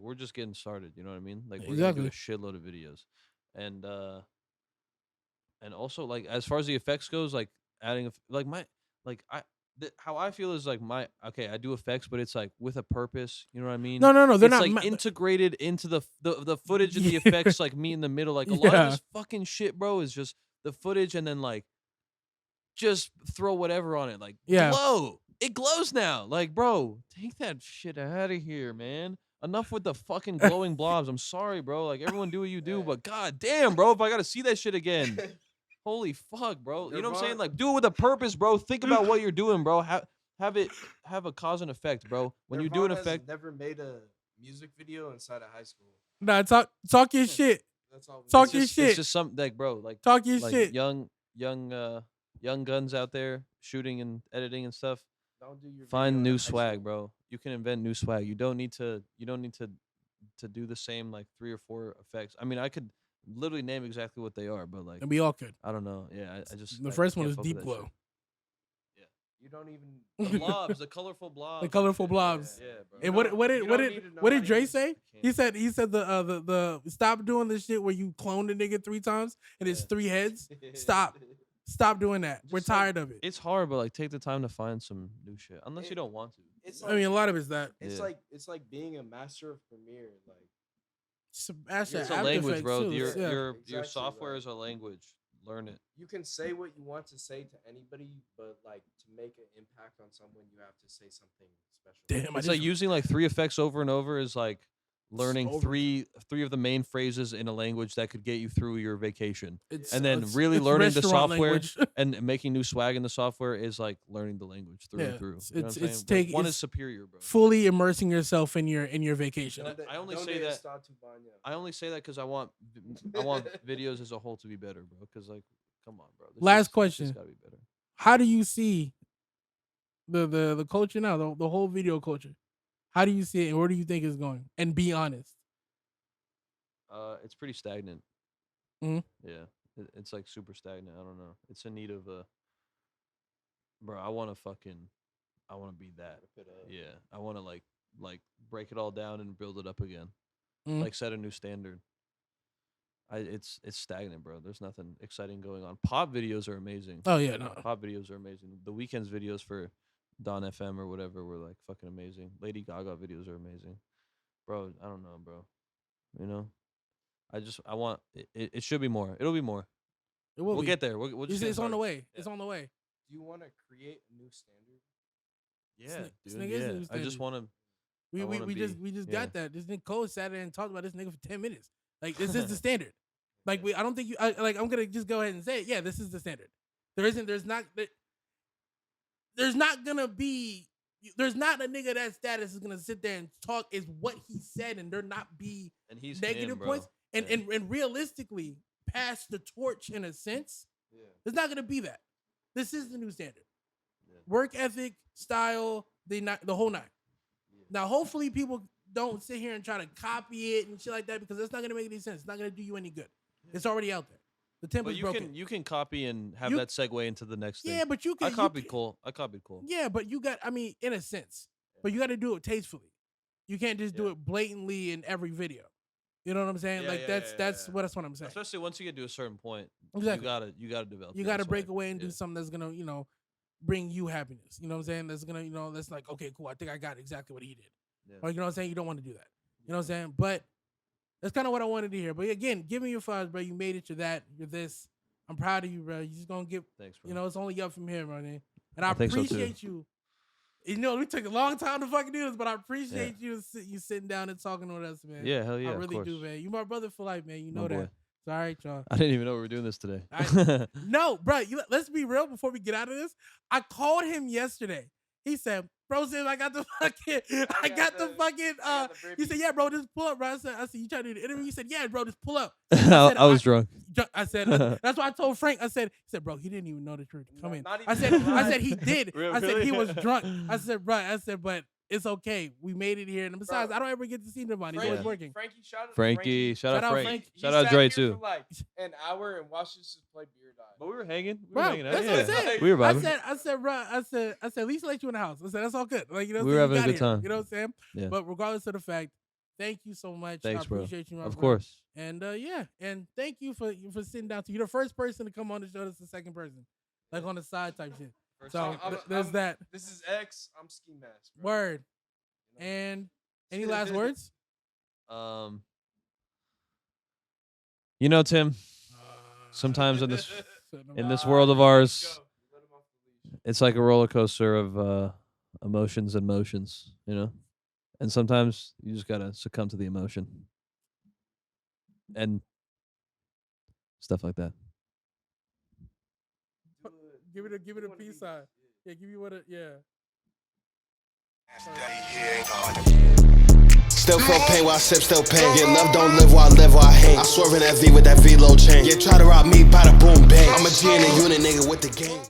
S3: we're just getting started. You know what I mean? Like we're gonna do a shitload of videos, and also like as far as the effects goes, like adding like my like I. How I feel is like I do effects, but it's like with a purpose. You know what I mean?
S1: No, they're
S3: It's
S1: not
S3: like integrated into the footage and the
S1: Yeah.
S3: effects, like me in the middle. Like a lot
S1: Yeah.
S3: of this fucking shit, bro, is just the footage and then like just throw whatever on it. Like
S1: Yeah.
S3: glow. It glows now. Like, bro, take that shit out of here, man. Enough with the fucking glowing blobs. I'm sorry, bro. Like everyone do what you do, but god damn, bro, if I gotta see that shit again. Holy fuck, bro. You know what I'm saying?
S2: Nirvana-
S3: Like do it with a purpose, bro. Think about what you're doing, bro. Have a cause and effect, bro. When you do an
S2: Nirvana has
S3: effect,
S2: never made a music video inside of high school.
S1: Nah, talk your shit.
S2: That's all.
S1: Talk
S3: it's
S1: your
S3: just,
S1: shit.
S3: It's just something like, bro, like
S1: Talk your
S3: like
S1: shit.
S3: young guns out there shooting and editing and stuff.
S2: Don't do your
S3: Find
S2: video in
S3: new
S2: high
S3: swag,
S2: school.
S3: bro. You can invent new swag. You don't need to do the same like 3 or 4 effects. I mean, I could literally name exactly what they are, but like
S1: And we all could.
S3: I don't know. Yeah, I just
S1: The
S3: I
S1: first one
S3: can't
S1: is
S3: fuck with
S1: Deep
S3: that
S1: Glow.
S3: shit.
S2: You don't even.
S3: The blobs, the colorful blobs.
S1: The colorful
S3: shit.
S1: blobs.
S3: Yeah, bro.
S1: And
S2: You don't need to know
S1: what
S2: how
S1: did
S2: to
S1: Dre
S2: use-
S1: say?
S3: I can't.
S1: He said the stop doing the shit where you clone the nigga 3 times and it's
S3: Yeah.
S1: 3 heads. Stop doing that. We're
S3: Just, like,
S1: tired of it.
S3: It's hard, but like take the time to find some new shit. Unless you don't want to.
S2: It's
S1: I mean, a lot of it's that.
S2: It's
S3: Yeah.
S2: it's like being a master of Premiere. Like
S1: Sebastian,
S3: It's a
S1: After
S3: language,
S1: Effects
S3: bro.
S1: too.
S3: Your
S1: Yeah.
S3: your
S2: Exactly,
S3: software
S2: like-
S3: is a language. Learn it.
S2: you can say what you want to say to anybody, but like to make an impact on someone, you have to say something special.
S1: Damn, I
S3: It's like
S1: just-
S3: using like 3 effects over and over is like learning
S1: over.
S3: three of the main phrases in a language that could get you through your vacation.
S1: It's,
S3: and then
S1: it's-
S3: really
S1: it's
S3: learning the
S1: restaurant
S3: software
S1: language.
S3: And making new swag in the software is like learning the language through
S1: Yeah,
S3: and through.
S1: it's-
S3: You know what I'm
S1: it's
S3: saying?
S1: take-
S3: Like, one
S1: it's
S3: is superior, bro.
S1: fully immersing yourself in your vacation.
S3: And I only
S2: Donde
S3: say that-
S2: está tu baño?
S3: I only say that because I want videos as a whole to be better, bro. Because like, come on, bro. This
S1: Last
S3: shit's- this
S1: question.
S3: shit's gotta be better.
S1: How do you see the culture now, the whole video culture? How do you see it, and where do you think it's going? And be honest.
S3: It's pretty stagnant.
S1: Mhm.
S3: Yeah, it's like super stagnant. I don't know. It's in need of a. Bro, I want to be that.
S2: Rip it up.
S3: Yeah, I want to like break it all down and build it up again.
S1: Mhm.
S3: Like set a new standard. It's stagnant, bro. There's nothing exciting going on. Pop videos are amazing.
S1: Oh yeah, no.
S3: Pop videos are amazing. The Weeknd's videos for Don FM or whatever were like fucking amazing. Lady Gaga videos are amazing. Bro, I don't know, bro. You know? I want it should be more. It'll be more.
S1: It will
S3: We'll
S1: be.
S3: get there. We'll just get
S1: It's on the
S3: started.
S1: way.
S3: Yeah.
S1: It's on the way.
S2: Do you want to create a new standard?
S3: Yeah,
S1: This
S3: dude.
S1: nigga is
S3: Yeah.
S1: new
S3: I just
S1: standard.
S3: want to
S1: We just got that. This nigga Cole sat there and talked about this nigga for 10 minutes. Like this is the standard. Like I don't think I'm gonna just go ahead and say it. Yeah, this is the standard. There's not a nigga that status is gonna sit there and talk is what he said and there not be
S3: And he's
S1: negative
S3: him,
S1: points.
S3: bro.
S1: And realistically, pass the torch in a sense.
S2: Yeah.
S1: There's not gonna be that. This is the new standard.
S3: Yeah.
S1: Work ethic, style, the whole nine.
S3: Yeah.
S1: Now, hopefully, people don't sit here and try to copy it and shit like that because that's not gonna make any sense. It's not gonna do you any good. It's already out there. The
S3: But
S1: template's broken.
S3: you can copy and have
S1: You-
S3: that segue into the next thing.
S1: Yeah, but you can.
S3: I
S1: you
S3: copied
S1: can-
S3: Cole. I copied Cole.
S1: Yeah, but you got. I mean, in a sense, but you got to do it tastefully. You can't just do
S3: Yeah.
S1: it blatantly in every video. You know what I'm saying?
S3: Yeah,
S1: Like
S3: yeah,
S1: that's
S3: yeah,
S1: that's
S3: yeah.
S1: what I'm saying.
S3: Especially once you get to a certain point,
S1: Exactly.
S3: you gotta develop.
S1: You
S3: your
S1: got to
S3: own
S1: break
S3: swag.
S1: away and do
S3: Yeah.
S1: something that's gonna bring you happiness. You know what I'm saying? That's gonna that's like okay, cool. I think I got exactly what he did.
S3: Yeah.
S1: Or you know what I'm saying? You don't want to do that. You know what I'm saying? But that's kind of what I wanted to hear. But again, give me your flowers, bro. You made it. You're that. You're this. I'm proud of you, bro. You just gonna get.
S3: Thanks, bro.
S1: You know, it's only up from here, man. And I
S3: I think so, too.
S1: appreciate you. You know, we took a long time to fucking do this, but I appreciate you sitting down and talking with us, man.
S3: Yeah, hell yeah.
S1: I
S3: of
S1: really
S3: course.
S1: do, man. You my brother for life, man. You
S3: My
S1: know
S3: boy.
S1: that. It's all right, y'all.
S3: I didn't even know we were doing this today.
S1: No, bro. Let's be real before we get out of this. I called him yesterday. He said, "Bro, said I got the fucking, He said, "Yeah, bro, just pull up, bro." I said, "You trying to do the interview?" He said, "Yeah, bro, just pull up."
S3: I was drunk.
S1: I said, "That's why I told Frank." I said, "He said, bro, he didn't even know that you were coming."
S2: not even
S1: I said he did. I said
S3: Really?
S1: he was drunk. I said, bro, but it's okay. We made it here, and besides, I don't ever get to see nobody. He's always working.
S2: Frankie, shout out
S3: Frankie, shout
S1: Shout
S3: out
S1: out
S3: Frank.
S1: Frank.
S3: Shout out
S2: sat
S3: Dre
S2: here
S3: too.
S2: For like an hour and watched us just play beer dive.
S3: But we were hanging. We
S1: Bro,
S3: were hanging out.
S1: that's what I
S3: Yeah.
S1: said.
S3: We were
S1: I
S3: vibing.
S1: said, bro, I said, at least let you in the house. I said, that's all good. Like, you know,
S3: We were having a
S1: you
S3: good
S1: got here.
S3: time.
S1: You know what I'm saying?
S3: Yeah.
S1: But regardless of the fact, thank you so much.
S3: Thanks,
S1: I
S3: bro.
S1: appreciate you, my
S3: Of
S1: bro.
S3: course.
S1: And and thank you for sitting down. You're the first person to come on the show. That's the second person, like on the side type shit. So there's that.
S2: This is X. I'm Ski Mask. Bro.
S1: Word.
S2: You know?
S1: And any last words?
S3: You know, Tim, sometimes in this world of ours, it's like a roller coaster of emotions and motions, you know? And sometimes you just gotta succumb to the emotion. And stuff like that.
S1: Give it a peace sign. Yeah, give you what
S4: Still feel pain while I sip, still pain. Yeah, love don't live while I live while I hate. I swerve in that V with that V-low chain. Yeah, try to rob me by the boom bang. I'm a G in a unit, nigga, with the game.